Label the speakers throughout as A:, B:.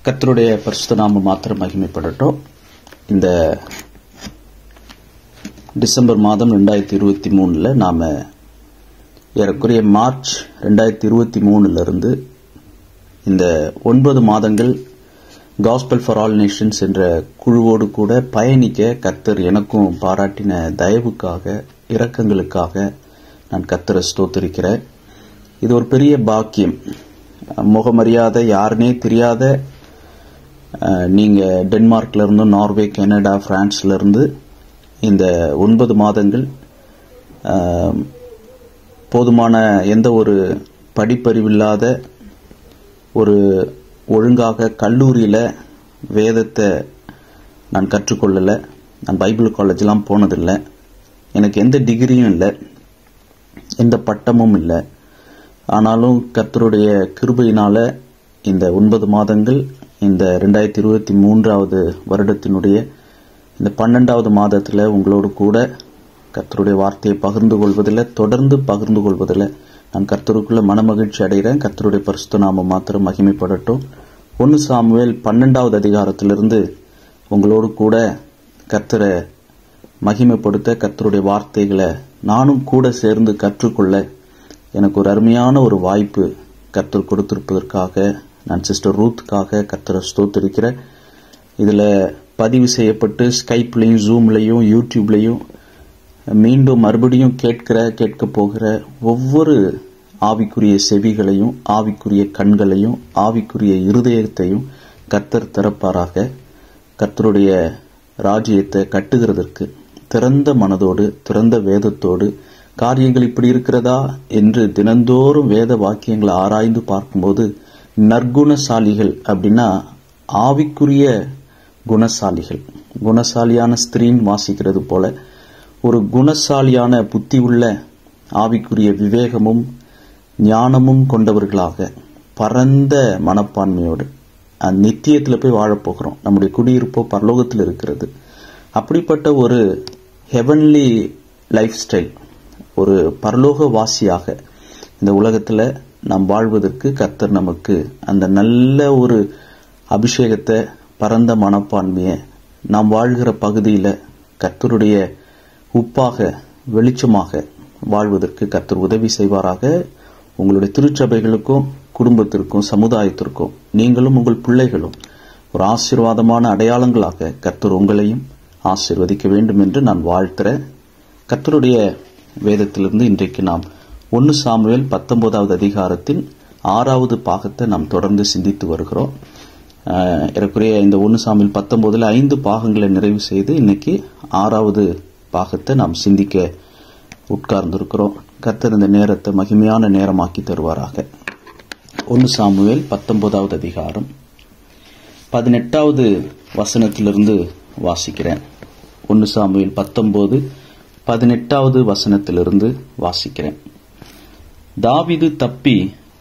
A: கர்த்தருடைய பரிசுத்த நாமம் மாத்திரம் மகிமைப்படட்டும். இந்த டிசம்பர் மாதம் 2023 நாம ஏறக்குறைய மார்ச் 2023 இந்த 9 மாதங்கள் காஸ்பல் ஃபார் ஆல் நேஷன்ஸ் என்ற குழுவோடு கூட பயணிக்க கர்த்தர் எனக்கும் பாராட்டின தயவுக்காக, இரக்கங்களுக்காக நான் கர்த்தரை ஸ்தோத்திரிக்கிறேன். இது ஒரு பெரிய பாக்கியம். முகமறியாத, யாருனே தெரியாத நீங்க டென்மார்க்ல இருந்து, நார்வே, கனடா, பிரான்ஸ்ல இருந்து இந்த 9 மாதங்கள் போதுமான எந்த ஒரு படிப்பறிவில்லாத, ஒரு ஒழுங்காக கல்லூரியில வேதத்தை நான் கற்றுக்கொள்ளல. நான் பைபிள் காலேஜ்லாம் போனதில்லை. எனக்கு எந்த டிகிரியும் இல்லை, எந்த பட்டமும் இல்லை. ஆனாலும் கர்த்தருடைய கிருபையினால இந்த 9 மாதங்கள், இந்த 2023 வருடத்தினுடைய இந்த 12வது மாதத்தில் உங்களோடு கூட கர்த்தருடைய வார்த்தையை பகிர்ந்து கொள்வதில், தொடர்ந்து பகிர்ந்து கொள்வதில் நான் கர்த்தருக்குள்ள மனமகிழ்ச்சி அடைகிறேன். கர்த்தருடைய பரிசுத்த நாமம் மாத்திரம் மகிமைப்படட்டும். 1 சாமுவேல் 12வது அதிகாரத்திலிருந்து உங்களோடு கூட கர்த்தரை மகிமைப்படுத்த, கர்த்தருடைய வார்த்தைகளை நானும் கூட சேர்ந்து கற்றுக்கொள்ள எனக்கு ஒரு அருமையான ஒரு வாய்ப்பு கர்த்தர் கொடுத்திருப்பதற்காக நான் சிஸ்டர் ரூத்துக்காக கர்த்தரை ஸ்தோத்திரிக்கிறேன். இதில் பதிவு செய்யப்பட்டு ஸ்கைப்லையும், ஜூம்லையும், யூடியூப்லையும் மீண்டும் மறுபடியும் கேட்க போகிற ஒவ்வொரு ஆவிக்குரிய செவிகளையும், ஆவிக்குரிய கண்களையும், ஆவிக்குரிய இருதயத்தையும் கர்த்தர் திறப்பாராக. கர்த்தருடைய ராஜ்யத்தை கட்டுகிறதற்கு திறந்த மனதோடு, திறந்த வேதத்தோடு, காரியங்கள் இப்படி இருக்கிறதா என்று தினந்தோறும் வேத வாக்கியங்களை ஆராய்ந்து பார்க்கும்போது, நற்குணசாலிகள் அப்படின்னா ஆவிக்குரிய குணசாலிகள். குணசாலியான ஸ்திரீன் வாசிக்கிறது போல ஒரு குணசாலியான புத்தி உள்ள, ஆவிக்குரிய விவேகமும் ஞானமும் கொண்டவர்களாக, பரந்த மனப்பான்மையோடு நித்தியத்தில் போய் வாழப்போகிறோம். நம்முடைய குடியிருப்போ பரலோகத்தில் இருக்கிறது. அப்படிப்பட்ட ஒரு ஹெவன்லி லைஃப் ஸ்டைல், ஒரு பரலோக வாசியாக இந்த உலகத்தில் நாம் வாழ்வதற்கு கர்த்தர் நமக்கு அந்த நல்ல ஒரு அபிஷேகத்தை, பரந்த மனப்பான்மையை நாம் வாழ்கிற பகுதியில் கர்த்தருடைய உப்பாக, வெளிச்சமாக வாழ்வதற்கு கர்த்தர் உதவி செய்வாராக. உங்களுடைய திருச்சபைகளுக்கும், குடும்பத்திற்கும், சமுதாயத்திற்கும் நீங்களும் உங்கள் பிள்ளைகளும் ஒரு ஆசீர்வாதமான அடையாளங்களாக கர்த்தர் உங்களையும் ஆசீர்வதிக்க வேண்டும் என்று நான் வாழ்த்துறேன். கர்த்தருடைய வேதத்திலிருந்து இன்றைக்கு நாம் 1 சாமுவேல் 19வது அதிகாரத்தின் 6வது பாகத்தை நாம் தொடர்ந்து சிந்தித்து வருகிறோம். ஏறக்குறைய இந்த 1 சாமுவேல் 19ல் 5 பாகங்களை நிறைவு செய்து இன்னைக்கு 6வது பாகத்தை நாம் சிந்திக்க உட்கார்ந்திருக்கிறோம். கர்த்தர் இந்த நேரத்தை மகிமையான நேரமாக்கி தருவாராக. 1 சாமுவேல் 19வது அதிகாரம் 18வது வசனத்திலிருந்து வாசிக்கிறேன். 1 சாமுவேல் 19 18வது வசனத்திலிருந்து வாசிக்கிறேன். தாவீது தப்பி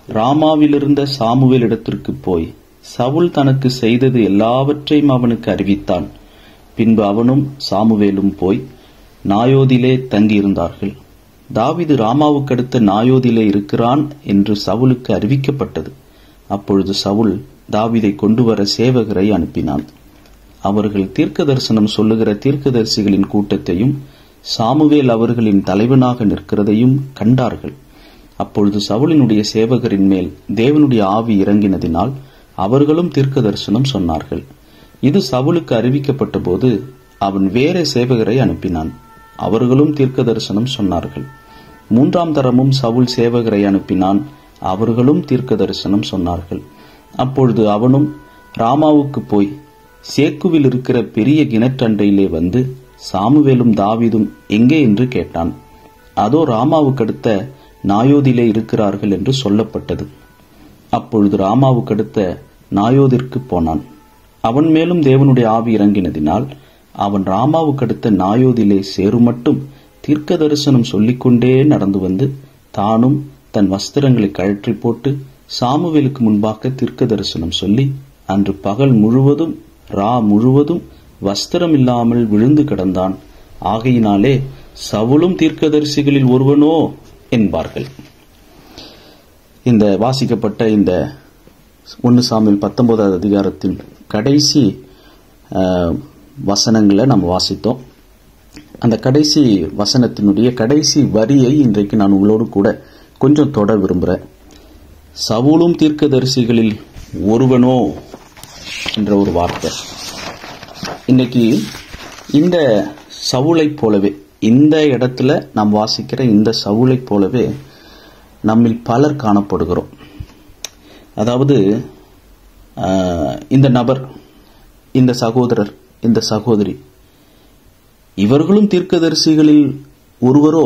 A: ராமாவிலிருந்த சாமுவேல் இடத்திற்கு போய் சவுல் தனக்கு செய்தது எல்லாவற்றையும் அவனுக்கு அறிவித்தான். பின்பு அவனும் சாமுவேலும் போய் நாயோதிலே தங்கியிருந்தார்கள். தாவீது ராமாவுக்கு அடுத்த நாயோதிலே இருக்கிறான் என்று சவுலுக்கு அறிவிக்கப்பட்டது. அப்பொழுது சவுல் தாவீதை கொண்டு வர சேவகரை அனுப்பினான். அவர்கள் தீர்க்க தரிசனம் சொல்லுகிற தீர்க்கதரிசிகளின் கூட்டத்தையும் சாமுவேல் அவர்களின் தலைவனாக நிற்கிறதையும் கண்டார்கள். அப்பொழுது சவுலினுடைய சேவகரின் மேல் தேவனுடைய ஆவி இறங்கினதினால் அவர்களும் தீர்க்க தரிசனம் சொன்னார்கள். இது சவுலுக்கு அறிவிக்கப்பட்ட போது அவன் வேற சேவகரை அனுப்பினான். அவர்களும் தீர்க்க தரிசனம் சொன்னார்கள். 3ஆம் தரமும் சவுல் சேவகரை அனுப்பினான். அவர்களும் தீர்க்க தரிசனம் சொன்னார்கள். அப்பொழுது அவனும் ராமாவுக்கு போய் சேக்குவில் இருக்கிற பெரிய கிணற்றண்டையிலே வந்து சாமுவேலும் தாவீதும் எங்கே என்று கேட்டான். அதோ ராமாவுக்கு அடுத்த நாயோதிலே இருக்கிறார்கள் என்று சொல்லப்பட்டது. அப்பொழுது ராமாவுக்கு அடுத்த நாயோதிற்கு போனான். அவன் மேலும் தேவனுடைய ஆவி இறங்கினதினால் அவன் ராமாவுக்கு அடுத்த நாயோதிலே சேருமட்டும் தீர்க்க தரிசனம் சொல்லிக்கொண்டே நடந்து வந்து தானும் தன் வஸ்திரங்களை கழற்றி போட்டு சாமுவேலுக்கு முன்பாக தீர்க்க தரிசனம் சொல்லி அன்று பகல் முழுவதும் முழுவதும் வஸ்திரம் இல்லாமல் விழுந்து கிடந்தான். ஆகையினாலே சவுலும் தீர்க்கதரிசிகளில் ஒருவனோ என்பார்கள். இந்த வாசிக்கப்பட்ட இந்த 1 சாமுவேல் 19வது அதிகாரத்தின் கடைசி வசனங்களை நம்ம வாசித்தோம். அந்த கடைசி வசனத்தினுடைய கடைசி வரியை இன்றைக்கு நான் உங்களோடு கூட கொஞ்சம் தொட விரும்புகிறேன். சவுலும் தீர்க்கதரிசிகளில் ஒருவனோ என்ற ஒரு வார்த்தை. இன்னைக்கு இந்த சவுலை போலவே, இந்த இடத்துல நாம் வாசிக்கிற இந்த சவுலை போலவே நம்மில் பலர் காணப்படுகிறோம். அதாவது இந்த நபர், இந்த சகோதரர், இந்த சகோதரி, இவர்களும் தீர்க்கதரிசிகளில் ஒருவரோ,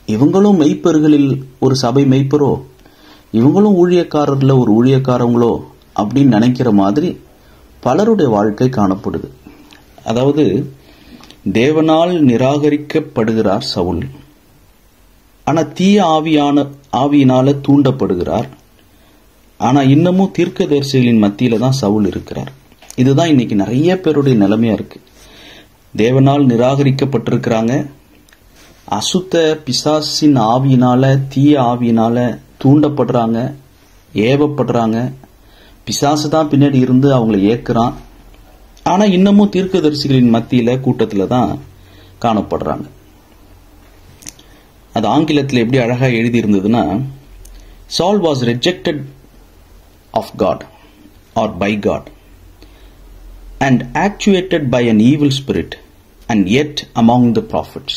A: இவங்களும் மெய்ப்பர்களில் ஒரு சபை மெய்ப்பரோ, இவங்களும் ஊழியக்காரர்ல ஒரு ஊழியக்காரங்களோ அப்படின்னு நினைக்கிற மாதிரி பலருடைய வாழ்க்கை காணப்படுது. அதாவது தேவனால் நிராகரிக்கப்படுகிறார் சவுல், ஆனா தீய ஆவியினால தூண்டப்படுகிறார். ஆனா இன்னமும் தீர்க்கதரிசிகளின் மத்தியில தான் சவுல் இருக்கிறார். இதுதான் இன்னைக்கு நிறைய பேருடைய நிலைமையா இருக்கு. தேவனால் நிராகரிக்கப்பட்டிருக்கிறாங்க, அசுத்த பிசாசின் ஆவியினால, தீய ஆவியினால தூண்டப்படுறாங்க, ஏவப்படுறாங்க. பிசாசு தான் பின்னாடி இருந்து அவங்களை ஏக்குறான். ஆனா இன்னமும் தீர்க்கதரிசிகளின் மத்தியில கூட்டத்துல தான் காணப்படுறாங்க. அது ஆங்கிலத்தில் எப்படி அழகா எழுதி இருந்ததுன்னா, Saul was rejected of God or by God and actuated by an evil spirit and yet among the prophets.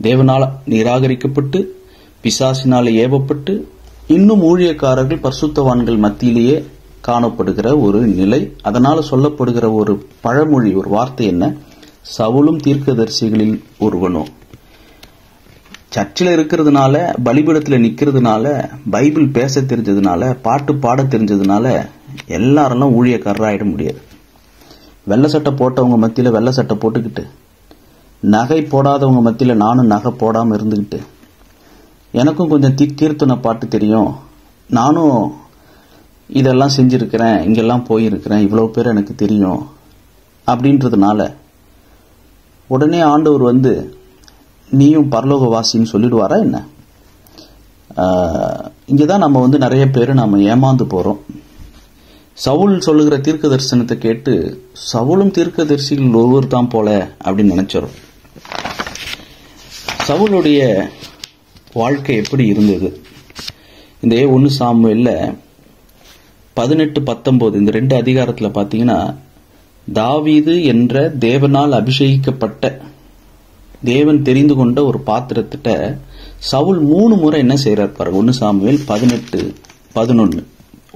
A: தேவனால் நிராகரிக்கப்பட்டு பிசாசினால ஏவப்பட்டு இன்னும் ஊழியக்காரர்கள் பரிசுத்தவான்கள் மத்தியிலேயே காணப்படுகிற ஒரு நிலை. அதனால சொல்லப்படுகிற ஒரு பழமொழி, ஒரு வார்த்தை என்ன? சவுலும் தீர்க்கதரிசிகளில் ஒருவனோ. சர்ச்சில் இருக்கிறதுனால, பலிபீடத்தில் நிக்கிறதுனால, பைபிள் பேச தெரிஞ்சதுனால, பாட்டு பாட தெரிஞ்சதுனால எல்லாரெல்லாம் ஊழியக்காரராயிட முடியாது. வெள்ளை சட்டை போட்டவங்க மத்தியில வெள்ளை சட்டை போட்டுக்கிட்டு, நகை போடாதவங்க மத்தியில நானும் நகை போடாம இருந்துகிட்டு, எனக்கும் கொஞ்சம் கீர்த்தனை பாட்டு தெரியும், நானும் இதெல்லாம் செஞ்சிருக்கிறேன், இங்கெல்லாம் போயிருக்கிறேன், இவ்வளவு பேர் எனக்கு தெரியும் அப்படின்றதுனால உடனே ஆண்டவர் வந்து நீயும் பரலோகவாசின்னு சொல்லிடுவாரா என்ன? இங்கதான் நம்ம வந்து நிறைய பேர் நாம ஏமாந்து போறோம். சவுல் சொல்லுகிற தீர்க்க தரிசனத்தை கேட்டு சவுலும் தீர்க்க தரிசிகள் ஒருவர் தான் போல அப்படின்னு நினைச்சோம். சவுலுடைய வாழ்க்கை எப்படி இருந்தது? இந்த 1 சாமுவேல்ல 18-19 இந்த 2 அதிகாரத்துல பாத்தீங்கன்னா, தாவீது என்ற தேவனால் அபிஷேகிக்கப்பட்ட, தேவன் தெரிந்து கொண்ட ஒரு பாத்திரத்திட்ட சவுல் 3 முறை என்ன செய்யறார் பாருங்க. 1 சாமுவேல் 18-11.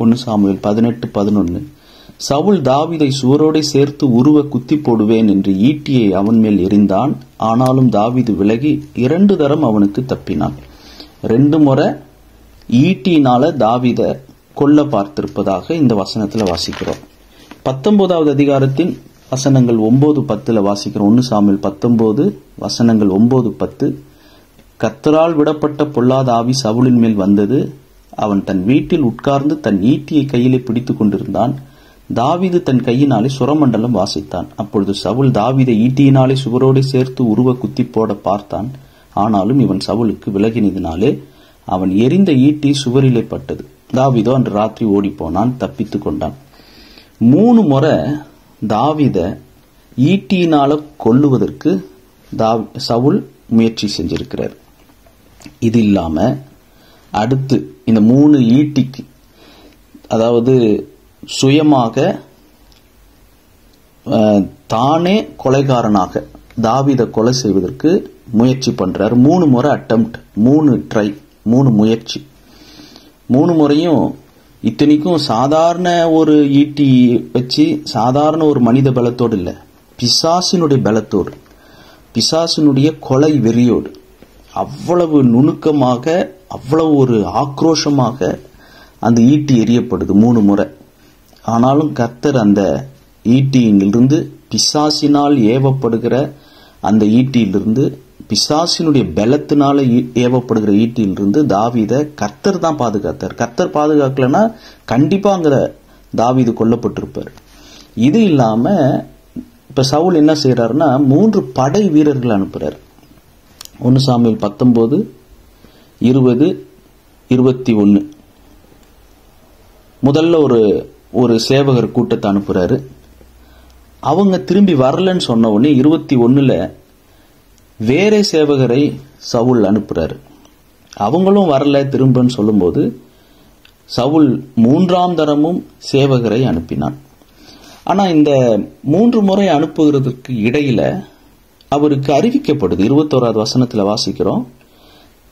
A: 1 சாமுவேல் 18-11. சவுல் தாவீதை சுவரோடு சேர்த்து உருவ குத்தி போடுவேன் என்று ஈட்டியை அவன் மேல் எறிந்தான். ஆனாலும் தாவீது விலகி 2 தரம் அவனுக்கு தப்பினான். 2 முறை ஈட்டியினால தாவீத கொல்ல பார்த்திருப்பதாக இந்த வசனத்துல வாசிக்கிறோம். 19வது அதிகாரத்தின் வசனங்கள் 9-10 வாசிக்கிறோம். 1 சாமுவேல் 19 வசனங்கள் 9-10. கர்த்தரால் விடப்பட்ட பொல்லாத ஆவி சவுலின் மேல் வந்தது. அவன் தன் வீட்டில் உட்கார்ந்து தன் ஈட்டியை கையிலே பிடித்துக் கொண்டிருந்தான். தாவீது தன் கையினாலே சுரமண்டலம் வாசித்தான். அப்பொழுது சவுல் தாவீதை ஈட்டியினாலே சுவரோடு சேர்த்து உருவ குத்தி போட பார்த்தான். ஆனாலும் இவன் சவுலுக்கு விலகினதினாலே அவன் எரிந்த ஈட்டி சுவரிலே பட்டது. தாவீதோ அன்று ராத்திரி ஓடி போனான், தப்பித்துக் கொண்டான். 3 முறை தாவீத ஈட்டியினால கொல்லுவதற்கு சவுல் முயற்சி செஞ்சிருக்கிறார். இது இல்லாம அடுத்து இந்த 3 ஈட்டிக்கு, அதாவது சுயமாக தானே கொலைகாரனாக தாவீதை கொலை செய்வதற்கு முயற்சி பண்றார். 3 முறை அட்டெம்ப்ட், 3 ட்ரை, 3 முயற்சி. 3 முறையும் இத்தனைக்கும் சாதாரண ஒரு ஈட்டி வச்சு, சாதாரண ஒரு மனித பலத்தோடு இல்ல, பிசாசினுடைய பலத்தோடு, பிசாசினுடைய கொலை வெறியோடு, அவ்வளவு நுணுக்கமாக, அவ்வளவு ஒரு ஆக்ரோஷமாக அந்த ஈட்டி எரியப்படுது 3 முறை. ஆனாலும் கர்த்தர் அந்த ஈட்டியிலிருந்து, பிசாசினால் ஏவப்படுகிற அந்த ஈட்டியிலிருந்து, பிசாசினுடைய பலத்தினால ஏவப்படுகிற ஈட்டியிலிருந்து தாவீதை கர்த்தர் தான் பாதுகாத்தார். கர்த்தர் பாதுகாக்கலன்னா கண்டிப்பா அங்க தாவீது கொல்லப்பட்டிருப்பார். இது இல்லாம இப்ப சவுல் என்ன செய்யறாருன்னா 3 படை வீரர்கள் அனுப்புறார். 1 சாமுவேல் 19, 20, 21. முதல்ல ஒரு சேவகர் கூட்டத்தை அனுப்புறாரு. அவங்க திரும்பி வரலன்னு சொன்ன உடனே 21 வேற சேவகரை சவுல் அனுப்புறாரு. அவங்களும் வரல திரும்பன்னு சொல்லும்போது சவுல் 3ஆம் தரமும் சேவகரை அனுப்பினான். ஆனா இந்த 3 முறை அனுப்புகிறதுக்கு இடையில அவருக்கு அறிவிக்கப்படுது. 21வது வசனத்துல வாசிக்கிறோம்,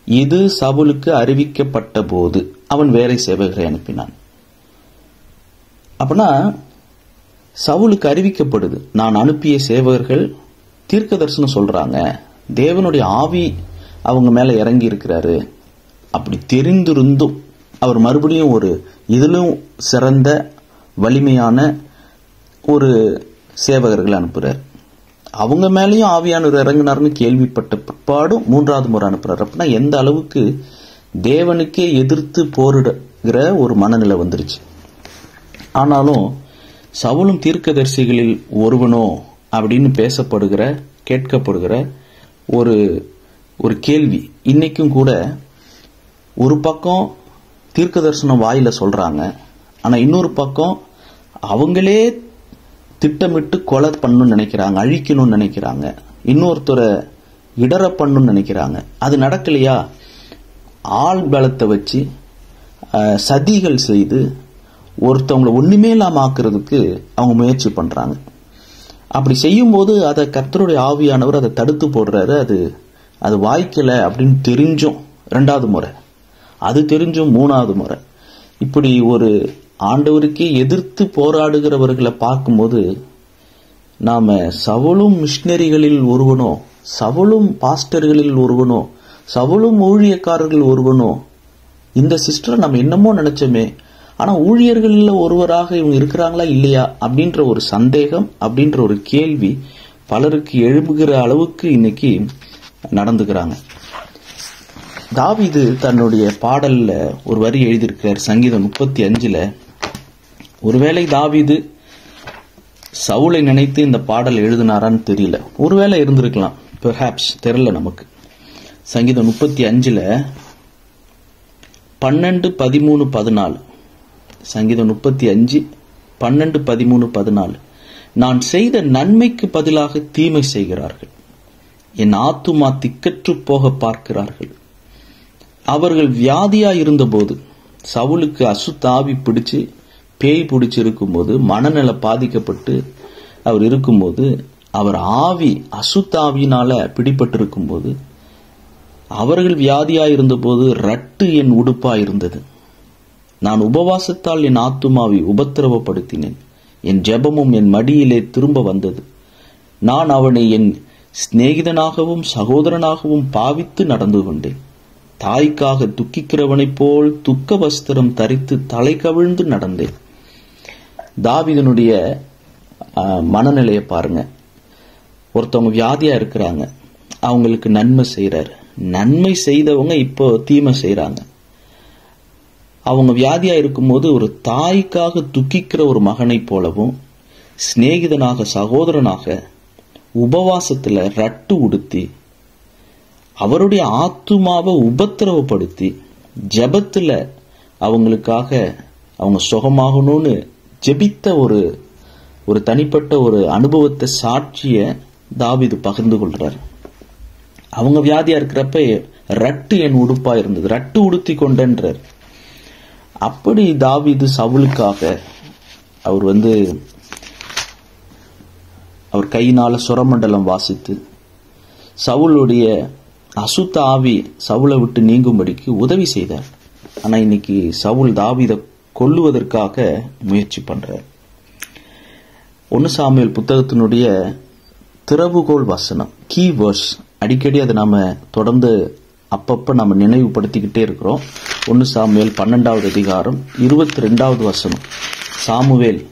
A: இது சவுலுக்கு அறிவிக்கப்பட்ட போது அவன் வேற சேவகரை அனுப்பினான். அப்படின்னா சவுலுக்கு அறிவிக்கப்படுது, நான் அனுப்பிய சேவகர்கள் தீர்க்க தரிசனம் சொல்றாங்க, தேவனுடைய ஆவி அவங்க மேல இறங்கி இருக்கிறாரு. அப்படி தெரிந்திருந்தும் அவர் மறுபடியும் இதிலும் சிறந்த வலிமையான ஒரு சேவகர்கள் அனுப்புறார். அவங்க மேலேயும் ஆவியானவர் இறங்கினார்னு கேள்விப்பட்ட பிற்பாடும் 3வது முறை அனுப்புறாரு. அப்படின்னா எந்த அளவுக்கு தேவனுக்கே எதிர்த்து போரிடுகிற ஒரு மனநிலை வந்துருச்சு. ஆனாலும் சவுலும் தீர்க்கதரிசிகளில் ஒருவனோ அப்படின்னு கேட்கப்படுகிற ஒரு கேள்வி இன்னைக்கும் கூட. ஒரு பக்கம் தீர்க்க தரிசனம் வாயில சொல்றாங்க, ஆனா இன்னொரு பக்கம் அவங்களே திட்டமிட்டு கொலை பண்ணணும்னு நினைக்கிறாங்க, அழிக்கணும்னு நினைக்கிறாங்க, இன்னொருத்தரை இடற பண்ணணும்னு நினைக்கிறாங்க. அது நடக்கலையா, ஆள் பலத்தை வச்சு சதிகள் செய்து ஒருத்தவங்களை ஒண்ணுமே இல்லாம ஆக்குறதுக்கு அவங்க முயற்சி பண்றாங்க. அப்படி செய்யும் போது அதை கர்த்தருடைய ஆவியானவர் அதை தடுத்து போடுறாரு. அது வாய்க்கல அப்படின்னு தெரிஞ்சும் 2வது முறை, அது தெரிஞ்சும் 3வது முறை, இப்படி ஒரு ஆண்டவருக்கே எதிர்த்து போராடுகிறவர்களை பார்க்கும்போது நாம சவுலும் மிஷினரிகளில் ஒருவனோ, சவுலும் பாஸ்டர்களில் ஒருவனோ, சவுலும் ஊழியக்காரர்கள் ஒருவனோ, இந்த சிஸ்டர் நம்ம என்னமோ நினைச்சோமே, ஆனா ஊழியர்களில் ஒருவராக இவங்க இருக்கிறாங்களா இல்லையா அப்படின்ற ஒரு சந்தேகம், அப்படின்ற ஒரு கேள்வி பலருக்கு எழுப்புகிற அளவுக்கு இன்னைக்கு நடந்துக்கிறாங்க. தாவீது தன்னுடைய பாடல்ல ஒரு வரி எழுதியிருக்கிறார். சங்கீதம் 35 ஒருவேளை தாவீது சவுலை நினைத்து இந்த பாடல் எழுதினாரான்னு தெரியல, ஒருவேளை இருந்திருக்கலாம், பெர்ஹாப்ஸ், தெரியல நமக்கு. சங்கீதம் 35 12, 13, 14, சங்கீதம் 35 12, 13, 14. நான் செய்த நன்மைக்கு பதிலாக தீமை செய்கிறார்கள், என் ஆத்துமா திக்கற்று போக பார்க்கிறார்கள். அவர்கள் வியாதியா இருந்தபோது, சவுலுக்கு அசுத்தாவி பிடிச்சு பேய் பிடிச்சு இருக்கும்போது, மனநல பாதிக்கப்பட்டு அவர் இருக்கும்போது, அவர் ஆவி அசுத்தாவினால பிடிபட்டு இருக்கும்போது, அவர்கள் வியாதியா இருந்தபோது ரட்டு என் உடுப்பா இருந்தது. நான் உபவாசத்தால் என் ஆத்துமாவை உபத்திரவப்படுத்தினேன், என் ஜெபமும் என் மடியிலே திரும்ப வந்தது. நான் அவனை என் சிநேகிதனாகவும் சகோதரனாகவும் பாவித்து நடந்து கொண்டேன். தாய்க்காக துக்கிக்கிறவனைப் போல் துக்க வஸ்திரம் தரித்து தலை கவிழ்ந்து நடந்தேன். தாவீதுனுடைய மனநிலையை பாருங்க. ஒருத்தவங்க வியாதியா இருக்கிறாங்க, அவங்களுக்கு நன்மை செய்யறாரு. நன்மை செய்தவங்க இப்போ தீமை செய்யறாங்க. அவங்க வியாதியா இருக்கும்போது ஒரு தாய்க்காக துக்கிக்கிற ஒரு மகனை போலவும், சிநேகிதனாக சகோதரனாக உபவாசத்துல ரட்டு உடுத்தி, அவருடைய ஆத்துமாவை உபத்திரவப்படுத்தி, ஜெபத்துல அவங்களுக்காக அவங்க சுகமாகணும்னு ஜெபித்த ஒரு தனிப்பட்ட ஒரு அனுபவத்தை, சாட்சிய தாவீது பகிர்ந்து கொள்றார். அவங்க வியாதியா இருக்கிறப்ப ரட்டு என் உடுப்பா இருந்தது, ரட்டு உடுத்தி கொண்டன்றார். அப்படி தாவீது சவுலுக்காக அவர் கையினால சுரமண்டலம் வாசித்து சவுளுடைய அசுத்த ஆவி சவுலை விட்டு நீங்கும்படிக்கு உதவி செய்தார். ஆனா இன்னைக்கு சவுல் தாவீதை கொல்லுவதற்காக முயற்சி பண்றார். 1 சாமுவேல் புத்தகத்தினுடைய திறவுகோல் வசனம், கீ வேர்ஸ், அடிக்கடி அதை நாம தொடர்ந்து அப்பப்ப நம்ம நினைவுபடுத்திக்கிட்டே இருக்கிறோம். 1 சாமுவேல் 12வது அதிகாரம் 22வது வசனம். சாமுவேல்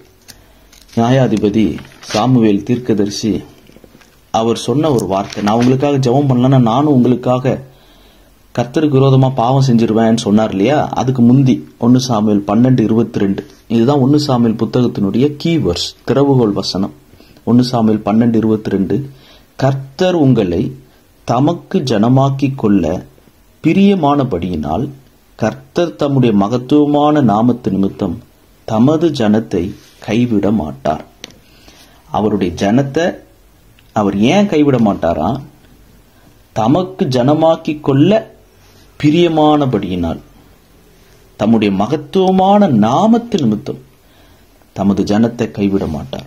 A: நியாயாதிபதி, சாமுவேல் தீர்க்கதரிசி அவர் சொன்ன ஒரு வார்த்தை, நான் உங்களுக்காக ஜெபம் பண்ணலன்னா நானும் உங்களுக்காக கர்த்தருக்கு விரோதமா பாவம் செஞ்சிருவேன்னு சொன்னார் இல்லையா? அதுக்கு முந்தி 1 சாமுவேல் 12:22. இதுதான் 1 சாமுவேல் புத்தகத்தினுடைய கீவர்ஸ், திறவுகோல் வசனம். 1 சாமுவேல் 12:22. கர்த்தர் உங்களை தமக்கு ஜனமாக்கி கொள்ள பிரியமானபடியினால் கர்த்தர் தம்முடைய மகத்துவமான நாமத்து நிமித்தம் தமது ஜனத்தை கைவிட மாட்டார். அவருடைய ஜனத்தை அவர் ஏன் கைவிட மாட்டாரா? தமக்கு ஜனமாக்கி கொள்ள பிரியமானபடியினால், தம்முடைய மகத்துவமான நாமத்து நிமித்தம் தமது ஜனத்தை கைவிட மாட்டார்.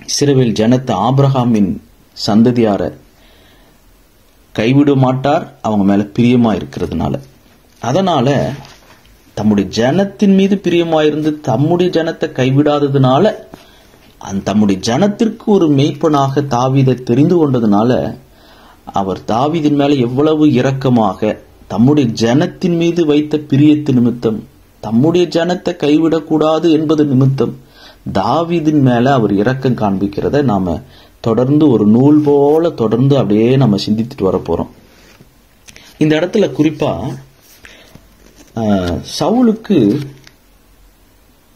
A: இஸ்ரவேல் ஜனத்தை ஆபிரகாமின் சந்ததியார கைவிட மாட்டார், அவங்க மேல பிரியமா இருக்கிறதுனால. அதனால தம்முடைய ஜனத்தின் மீது பிரியமாயிருந்து தம்முடைய ஜனத்தை கைவிடாததுனால, தம்முடைய ஜனத்திற்கு ஒரு மெய்ப்பனாக தாவீதை தெரிந்து கொண்டதுனால, அவர் தாவீதின் மேல எவ்வளவு இரக்கமாக தம்முடைய ஜனத்தின் மீது வைத்த பிரியத்து நிமித்தம், தம்முடைய ஜனத்தை கைவிடக்கூடாது என்பது நிமித்தம் தாவீதின் மேல அவர் இரக்கம் காண்பிக்கிறத நாம தொடர்ந்து ஒரு நூல் போல தொடர்ந்து அப்படியே நம்ம சிந்தித்துட்டு வர போறோம். இந்த இடத்துல குறிப்பா சவுலுக்கு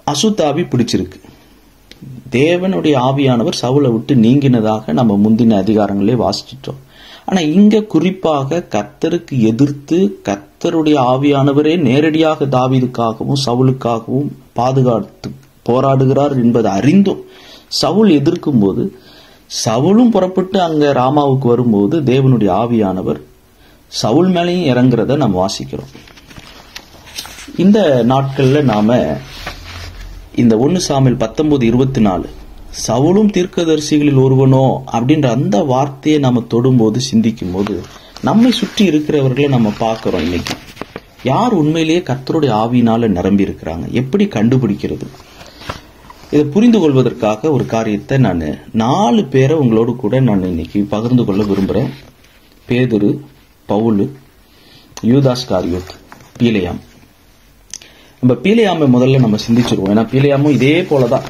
A: அசுத்தாவி பிடிச்சிருக்கு. தேவனுடைய ஆவியானவர் சவுலை விட்டு நீங்கினதாக நம்ம முந்தின அதிகாரங்களே வாசிச்சிட்டோம். ஆனா இங்க குறிப்பாக கர்த்தருக்கு எதிர்த்து கர்த்தருடைய ஆவியானவரே நேரடியாக தாவீதுக்காகவும் சவுலுக்காகவும் பாதுகாத்து போராடுகிறார் என்பதை அறிந்தும் சவுல் எதிர்க்கும் போது, சவுலும் புறப்பட்டு அங்க ராமாவுக்கு வரும்போது தேவனுடைய ஆவியானவர் சவுல் மேலையும் இறங்குறத நம்ம வாசிக்கிறோம். இந்த நாட்கள்ல நாம இந்த 1 சாமுவேல் 19:24 சவுலும் தீர்க்கதரிசிகளில் ஒருவனோ அப்படின்ற அந்த வார்த்தையை நம்ம தொடும்போது சிந்திக்கும் போது நம்மை சுற்றி இருக்கிறவர்களை நம்ம பார்க்கிறோம். இன்னைக்கு யார் உண்மையிலேயே கர்த்தருடைய ஆவியினால நிரம்பி இருக்கிறாங்க, எப்படி கண்டுபிடிக்கிறது? இதை புரிந்து கொள்வதற்காக ஒரு காரியத்தை நான் 4 பேரை உங்களோடு கூட நான் இன்னைக்கு பகிர்ந்து கொள்ள விரும்புறேன். பேதுரு, பவுல், யூதாஸ் காரியோத், பீலேயாம். நம்ம பீலேயாமை முதல்ல நம்ம சிந்திச்சிருவோம். ஏன்னா பீலேயாமும் இதே போலதான்,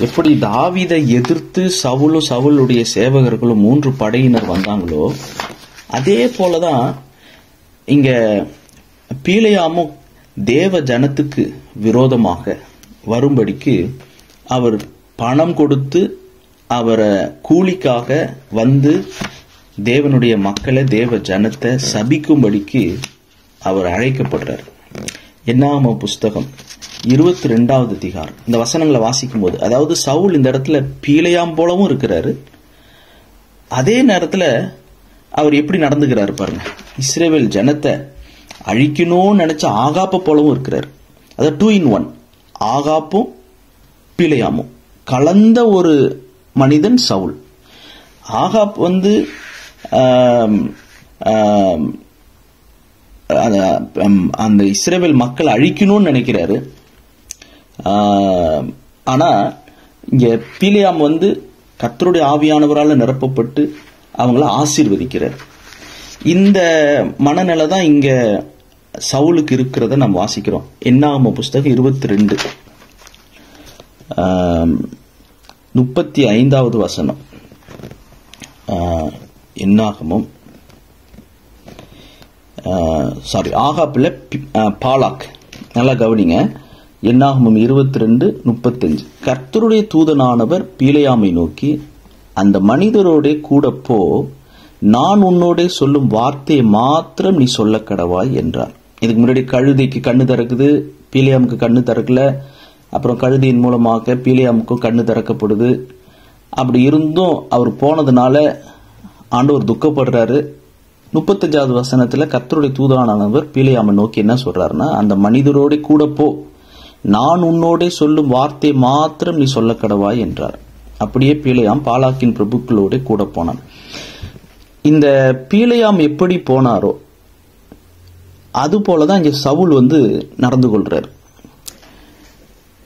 A: எப்படி தாவீதை எதிர்த்து சவுலும் சவுளுடைய சேவகர்களும் 3 படையினர் வந்தாங்களோ அதே போலதான் இங்க பீலேயாமும் தேவ ஜனத்துக்கு விரோதமாக வரும்படிக்கு அவர் பணம் கொடுத்து அவரை கூலிக்காக வந்து தேவனுடைய மக்களை தேவ ஜனத்தை சபிக்கும்படிக்கு அவர் அழைக்கப்படுறார். என்னாகம புஸ்தகம் 22வது அதிகாரம் இந்த வசனங்களை வாசிக்கும் போது, அதாவது சவுல் இந்த இடத்துல பீலேயாம் போலவும் இருக்கிறாரு, அதே நேரத்துல அவர் எப்படி நடந்துக்கிறாரு பாருங்க. இஸ்ரவேல் ஜனத்தை அழிக்கணும்னு நினைச்ச ஆகாப்ப போலவும் இருக்கிறார். அதாவது 2 in 1, ஆகாப்பும் பீலேயாமும் கலந்த ஒரு மனிதன் சவுல். ஆகாப் வந்து அந்த இஸ்ரவேல் மக்கள் அழிக்கணும்னு நினைக்கிறாரு. ஆனா இங்க பீலேயாம் வந்து கர்த்தருடைய ஆவியானவரால் நிரப்பப்பட்டு அவங்கள ஆசீர்வதிக்கிறார். இந்த மனநிலை தான் இங்க சவுலுக்கு இருக்கிறத நம்ம வாசிக்கிறோம். என்னாகம புஸ்தகம் 22 35வது வசனம். என்னாகமும் ஆகாப்புல பாலாக். நல்லா கவனிங்க. என்னாகமும் 22:35. கர்த்தருடைய தூதனானவர் பீலேயாமை நோக்கி, அந்த மனிதரோட கூட போ, நான் உன்னோட சொல்லும் வார்த்தையை மாத்திரம் நீ சொல்ல கடவாய் என்றார். இதுக்கு முன்னாடி கழுதைக்கு கண்ணு திறக்குது, பீலேயாமுக்கு கண்ணு திறக்கல. அப்புறம் கழுதையின் மூலமாக பீலேயாமுக்கும் கண்ணு திறக்கப்படுது. அப்படி இருந்தும் அவர் போனதுனால ஆண்டவர் துக்கப்படுறாரு. 35வது வசனத்துல கர்த்தருடைய தூதனானவர் பீலேயாமை நோக்கி என்ன சொல்றாருன்னா, அந்த மனிதரோட கூட போ, நான் உன்னோட சொல்லும் வார்த்தை மாத்திரம் நீ சொல்ல கடவாய் என்றார். அப்படியே பீலேயாம் பாலாக்கின் பிரபுக்களோட கூட போனான். இந்த பீலேயாம் எப்படி போனாரோ அது போலதான் இங்க சவுல் வந்து நடந்து கொள்றாரு.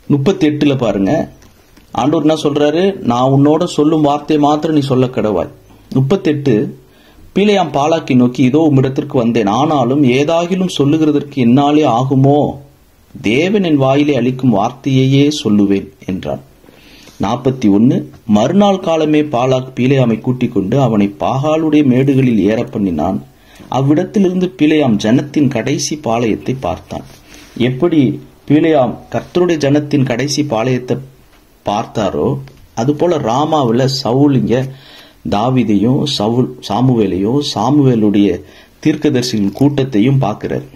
A: 38 பாருங்க, ஆண்டவர் என்ன சொல்றாரு, நான் உன்னோட சொல்லும் வார்த்தை மாத்திரம் நீ சொல்ல கடவாய். 38 பீலேயாம் பாலாக்கை நோக்கி, இதோ உம்மிடத்திற்கு வந்தேன், ஆனாலும் ஏதாகிலும் சொல்லுகிறதற்கு என்னாலே ஆகுமோ? தேவன் என் வாயிலே அளிக்கும் வார்த்தையே சொல்லுவேன் என்றான். 41 மறுநாள் காலமே பாலாக் பீலேயாமை கூட்டிக் கொண்டு அவனை பாகாலுடைய மேடுகளில் ஏற பண்ணினான். அவ்விடத்திலிருந்து பீலேயாம் ஜனத்தின் கடைசி பாளையத்தை பார்த்தான். எப்படி பீலேயாம் கர்த்தருடைய ஜனத்தின் கடைசி பாளையத்தை பார்த்தாரோ அதுபோல ராமாவில் சவுல் இங்க தாவீதையும் சாமுவேலையும் சாமுவேலுடைய தீர்க்கதரிசிகளின் கூட்டத்தையும் பார்க்கிறார்.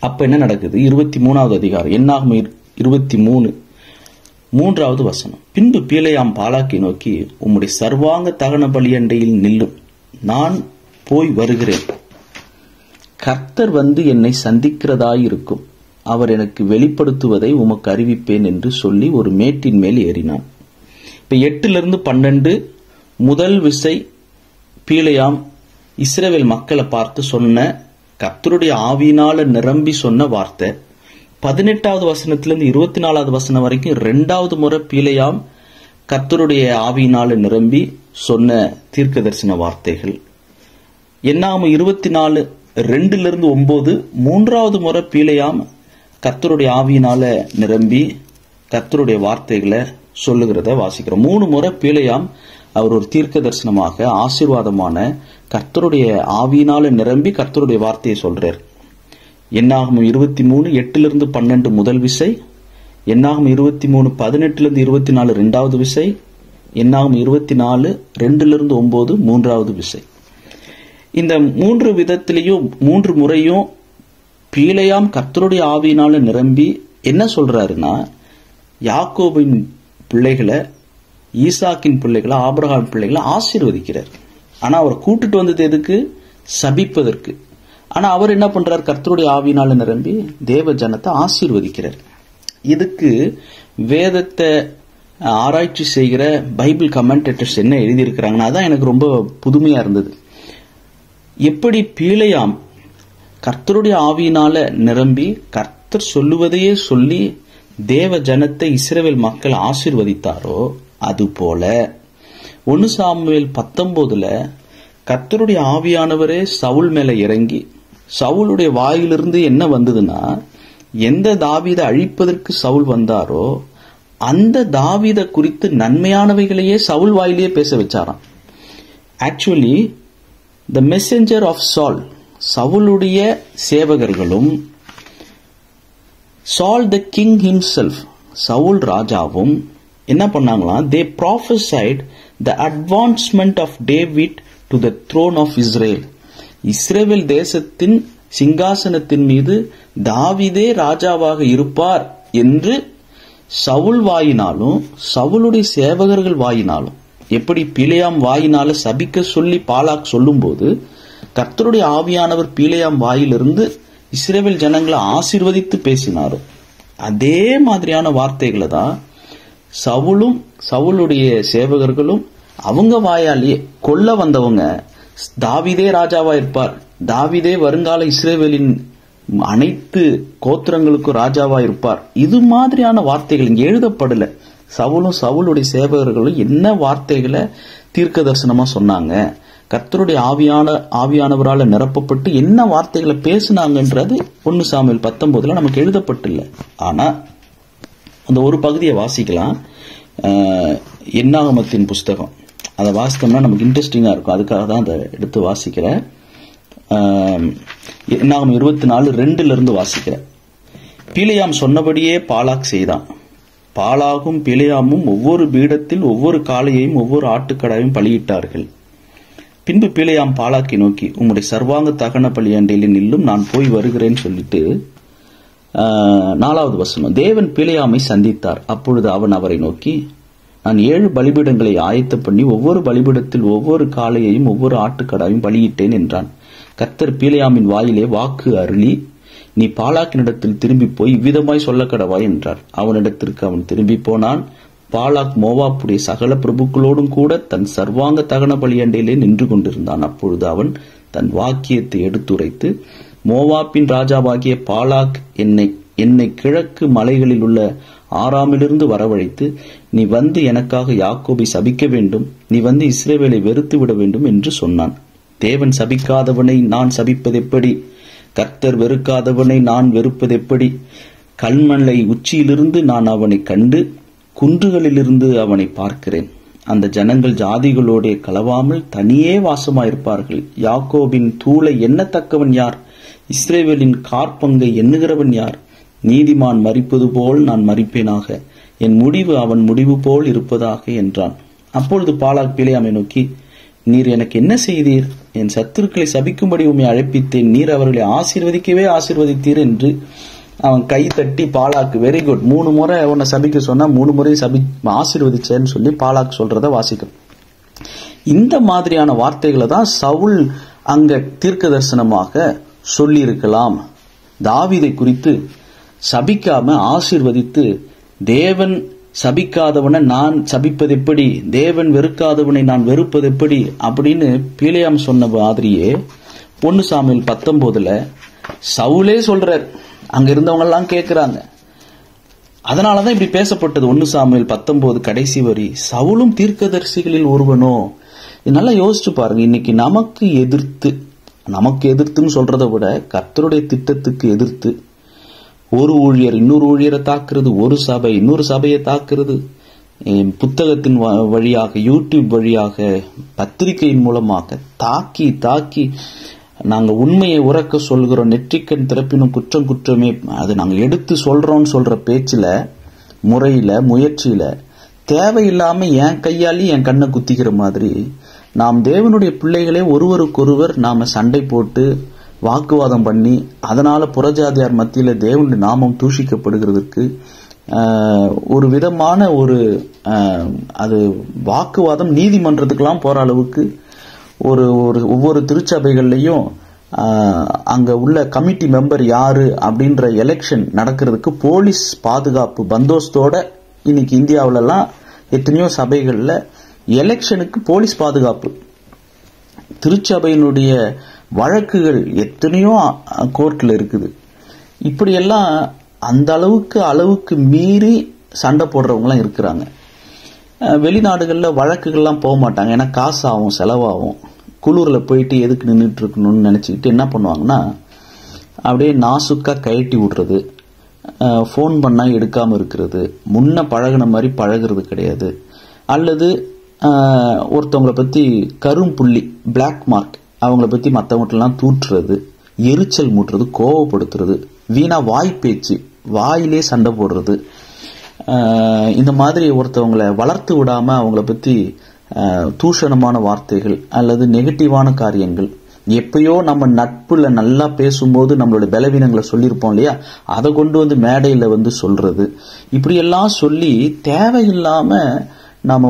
A: அப்ப என்ன நடக்குது? 23வது அதிகாரம் என்னாகும் 23 3வது வசனம். பின்பு பீலேயாம் பாலாக்கை நோக்கி, உம்முடைய சர்வாங்க தகன பலியண்டையில் நில்லும், நான் போய் வருகிறேன். கர்த்தர் வந்து என்னை சந்திக்கிறதாயிருக்கும், அவர் எனக்கு வெளிப்படுத்துவதை உமக்கு அறிவிப்பேன் என்று சொல்லி ஒரு மேட்டின் மேல் ஏறினான். இப்ப 8-12 முதல் விசை பீலேயாம் இஸ்ரவேல் மக்களை பார்த்து சொன்ன கர்த்தருடைய ஆவியினால நிரம்பி சொன்ன வார்த்தை. 18வது வசனத்திலிருந்து 24வது வசனம் வரைக்கும் 2வது முறை பீலேயாம் கர்த்தருடைய ஆவியினால நிரம்பி சொன்ன தீர்க்க தரிசன வார்த்தைகள். என்னாகும் 24:2-9 3வது முறை பீலேயாம் கர்த்தருடைய ஆவியினால நிரம்பி கர்த்தருடைய வார்த்தைகளை சொல்லுகிறத வாசிக்கிறோம். 3 முறை பீலேயாம் அவர் ஒரு தீர்க்க தரிசனமாக ஆசீர்வாதமான கர்த்தருடைய ஆவியினால நிரம்பி கர்த்தருடைய வார்த்தையை சொல்றார். என்னாகும் 23:8-12 முதல் விசை, என்னாகும் 23:18-24 2வது விசை, என்னாகும் 24:2-9 3வது விசை. இந்த 3 விதத்திலையும் 3 முறையும் பீலேயாம் கர்த்தருடைய ஆவியினால நிரம்பி என்ன சொல்றாருன்னா, யாக்கோபின் பிள்ளைகளை, ஈசாக்கின் பிள்ளைகளை, ஆபிரகாம் பிள்ளைகளை ஆசீர்வதிக்கிறார். ஆனா அவர் கூட்டிட்டு வந்தது எதுக்கு? சபிப்பதற்கு. ஆனா அவர் என்ன பண்றார்? கர்த்தருடைய ஆவியினால நிரம்பி தேவ ஜனத்தை ஆசீர்வதிக்கிறார். இதுக்கு வேதத்தை ஆராய்ச்சி செய்கிற பைபிள் கமெண்டேட்டர்ஸ் என்ன எழுதியிருக்கிறாங்கன்னா, அதான் எனக்கு ரொம்ப புதுமையா இருந்தது. எப்படி பீலேயாம் கர்த்தருடைய ஆவியினால நிரம்பி கர்த்தர் சொல்லுவதையே சொல்லி தேவ ஜனத்தை இஸ்ரவேல் மக்கள் ஆசீர்வதித்தாரோ, அதுபோல 1 சாமுவேல் 19 கர்த்தருடைய ஆவியானவரே சவுல் மேல இறங்கி, சவுளுடைய வாயிலிருந்து என்ன வந்ததுன்னா, எந்த தாவீதை அழிப்பதற்கு சவுல் வந்தாரோ அந்த தாவீதை குறித்து நன்மையானவைகளையே சவுல் வாயிலேயே பேச வச்சாராம். ஆக்சுவலி த மெசஞ்சர் ஆஃப் சால், சவுளுடைய சேவகர்களும், சால் த கிங் ஹிம்செல்ஃப், சவுல் ராஜாவும் என்ன பண்ணாங்களாம்? they prophesied the advancement of David to the throne of Israel. இஸ்ரவேல் தேசத்தின் சிங்காசனத்தின் மீது தாவீதே ராஜாவாக இருப்பார் என்று சவுல் வாயினாலும் சவுளுடைய சேவகர்கள் வாயினாலும், எப்படி பீலேயாம் வாயினால சபிக்க சொல்லி பாலாக் சொல்லும் போது கர்த்தருடைய ஆவியானவர் பீலேயாம் வாயிலிருந்து இஸ்ரவேல் ஜனங்களை ஆசீர்வதித்து பேசினாரோ, அதே மாதிரியான வார்த்தைகளை தான் சவுலும் சவுளுடைய சேவகர்களும் அவங்க வாயாலேயே கொல்ல வந்தவங்க, தாவீதே ராஜாவா இருப்பார், தாவீதே வருங்கால இஸ்ரவேலின் அனைத்து கோத்திரங்களுக்கும் ராஜாவா இருப்பார், இது மாதிரியான வார்த்தைகள் இங்க எழுதப்படல. சவுலும் சவுளுடைய சேவகர்களும் என்ன வார்த்தைகளை தீர்க்க தரிசனமா சொன்னாங்க, கர்த்தருடைய ஆவியானவரால நிரப்பப்பட்டு என்ன வார்த்தைகளை பேசினாங்கன்றது 1 சாமுவேல் 19 நமக்கு எழுதப்பட்டில்லை. ஆனா அந்த ஒரு பகுதியை வாசிக்கலாம். என்னாகமத்தின் புஸ்தகம், அதை வாசித்தோம்னா நமக்கு இன்ட்ரெஸ்டிங்கா இருக்கும். அதுக்காக தான் அதை எடுத்து வாசிக்கிறேன். என்னாகம் 24:2 வாசிக்கிறேன். பீலேயாம் சொன்னபடியே பாலாக் செய்தான். பாலாகும் பீலேயாமும் ஒவ்வொரு பீடத்தில் ஒவ்வொரு காளையையும் ஒவ்வொரு ஆட்டுக்கடாவையும் பலியிட்டார்கள். பின்பு பீலேயாம் பாலாக்கை நோக்கி, உம்முடைய சர்வாங்க தகன பலி அண்டையில் நில்லும், நான் போய் வருகிறேன்னு சொல்லிட்டு 4வது வசனம். தேவன் பீலேயாமை சந்தித்தார். அப்பொழுது அவன் அவரை நோக்கி, நான் 7 பலிபீடங்களை ஆயத்த பண்ணி ஒவ்வொரு பலிபீடத்தில் ஒவ்வொரு காளையையும் ஒவ்வொரு ஆட்டுக்கடாவையும் பலியிட்டேன் என்றான். கர்த்தர் பீலேயாமின் வாயிலே வாக்கு அருளி, நீ பாலாக்கினிடத்தில் திரும்பி போய் இவ்விதமாய் சொல்ல கடவாய் என்றார். அவனிடத்திற்கு அவன் திரும்பி போனான். பாலாக் மோவாப்புடைய சகல பிரபுக்களோடும் கூட தன் சர்வாங்க தகன பலியண்டையிலே நின்று கொண்டிருந்தான். அப்பொழுது அவன் தன் வாக்கியத்தை எடுத்துரைத்து, மோவாப்பின் ராஜாவாகிய பாலாக் என்னை கிழக்கு மலைகளில் உள்ள ஆராமிலிருந்து வரவழைத்து, நீ வந்து எனக்காக யாக்கோபை சபிக்க வேண்டும், நீ வந்து இஸ்ரவேலை வெறுத்து விட வேண்டும் என்று சொன்னான். தேவன் சபிக்காதவனை நான் சபிப்பதெப்படி? கர்த்தர் வெறுக்காதவனை நான் வெறுப்பதெப்படி? கல்மலை உச்சியிலிருந்து நான் அவனை கண்டு குன்றுகளிலிருந்து அவனை பார்க்கிறேன். அந்த ஜனங்கள் ஜாதிகளோட கலவாமல் தனியே வாசமாயிருப்பார்கள். யாக்கோபின் தூளை எண்ணத்தக்கவன் யார்? இஸ்ரவேலின் காற்பங்கை எண்ணுகிறவன் யார்? நீதிமான் மரிப்பது போல் நான் மரிப்பேனாக, என் முடிவு அவன் முடிவு போல் இருப்பதாக என்றான். அப்பொழுது பாலாக் பீலேயாமை நோக்கி, நீர் எனக்கு என்ன செய்தீர்? என் சத்துருக்களை சபிக்கும்படி உம்மை அழைப்பித்தேன், நீர் அவர்களை ஆசீர்வதிக்கவே ஆசீர்வதித்தீர் என்று அவன் கை தட்டி பாலாக்கு வெரி குட் 3 முறை உன்னை சபிக்க சொன்னா 3 முறை ஆசீர்வதிச்சேன்னு சொல்லி பாலாக்கு சொல்றத வாசிக்கும். இந்த மாதிரியான வார்த்தைகளை தான் சவுல் அங்க தீர்க்க தரிசனமாக சொல்லி இருக்கலாம். தாவீதை குறித்து சபிக்காம ஆசீர்வதித்து, தேவன் சபிக்காதவனை நான் சபிப்பது எப்படி, தேவன் வெறுக்காதவனை நான் வெறுப்பது எப்படி அப்படின்னு பிலேயாம் சொன்ன மாதிரியே 1 சாமுவேல் 19 சவுலே சொல்றார். அங்க இருந்தவங்க எல்லாம் கேட்கிறாங்க. அதனாலதான் இப்படி பேசப்பட்டது. 1 சாமுவேல் 19 கடைசி வரி, சவுலும் தீர்க்கதரிசிகளில் ஒருவனோ. நல்லா யோசிச்சு பாருங்க. இன்னைக்கு நமக்கு எதிர்த்துன்னு சொல்றதை விட கர்த்தருடைய திட்டத்துக்கு எதிர்த்து ஒரு ஊழியர் இன்னொரு ஊழியரை தாக்குறது, ஒரு சபை இன்னொரு சபையை தாக்குறது, புத்தகத்தின் வழியாக, யூடியூப் வழியாக, பத்திரிகையின் மூலமாக தாக்கி நாங்க உண்மையை உறக்க சொல்கிறோம், நெற்றிக்கண் திறப்பினும் குற்றம் குற்றமே, அது நாங்க எடுத்து சொல்றோம்னு சொல்ற பேச்சுல, முறையில, முயற்சியில தேவையில்லாம என் கையாளி என் கண்ணை குத்திக்கிற மாதிரி நாம் தேவனுடைய பிள்ளைகளே ஒருவருக்கொருவர் நாம சண்டை போட்டு வாக்குவாதம் பண்ணி அதனால புறஜாதியார் மத்தியில தேவனுடைய நாமம் தூஷிக்கப்படுகிறதுக்கு ஒரு விதமான அது வாக்குவாதம் நீதிமன்றத்துக்கெல்லாம் போற அளவுக்கு ஒவ்வொரு திருச்சபைகள்லையும் அங்க உள்ள கமிட்டி மெம்பர் யாரு அப்படின்ற எலெக்ஷன் நடக்கிறதுக்கு போலீஸ் பாதுகாப்பு பந்தோஸ்தோட இன்னைக்கு இந்தியாவில எல்லாம் எத்தனையோ சபைகள்ல எலெக்ஷனுக்கு போலீஸ் பாதுகாப்பு, திருச்சபையினுடைய வழக்குகள் எத்தனையோ கோர்ட்ல இருக்குது. இப்படியெல்லாம் அந்த அளவுக்கு மீறி சண்டை போடுறவங்கலாம் இருக்கிறாங்க. வெளிநாடுகளில் வழக்குகள்லாம் போக மாட்டாங்க. ஏன்னா காசு ஆகும், செலவாகும். குளூரில் போயிட்டு எதுக்கு நின்றுட்டு இருக்கணும்னு நினச்சிக்கிட்டு என்ன பண்ணுவாங்கன்னா அப்படியே நாசுக்கா கழட்டி விடுறது, ஃபோன் பண்ணால் எடுக்காமல் இருக்கிறது, முன்ன பழகின மாதிரி பழகிறது கிடையாது, அல்லது ஒருத்தவங்களை பற்றி கரும்புள்ளி பிளாக் மார்க் அவங்கள பற்றி மற்றவங்கள்ட்டெல்லாம் தூற்றுறது, எரிச்சல் மூட்டுறது, கோவப்படுத்துறது, வீணா வாய்ப்பேச்சு, வாயிலே சண்டை போடுறது, இந்த மாதிரி ஒருத்தவங்களை வளர்த்து விடாம அவங்கள பற்றி தூஷணமான வார்த்தைகள் அல்லது நெகட்டிவான காரியங்கள், எப்பயோ நம்ம நட்புல நல்லா பேசும்போது நம்மளோட பலவீனங்களை சொல்லியிருப்போம் இல்லையா, அதை கொண்டு வந்து மேடையில வந்து சொல்றது, இப்படியெல்லாம் சொல்லி தேவையில்லாம நாம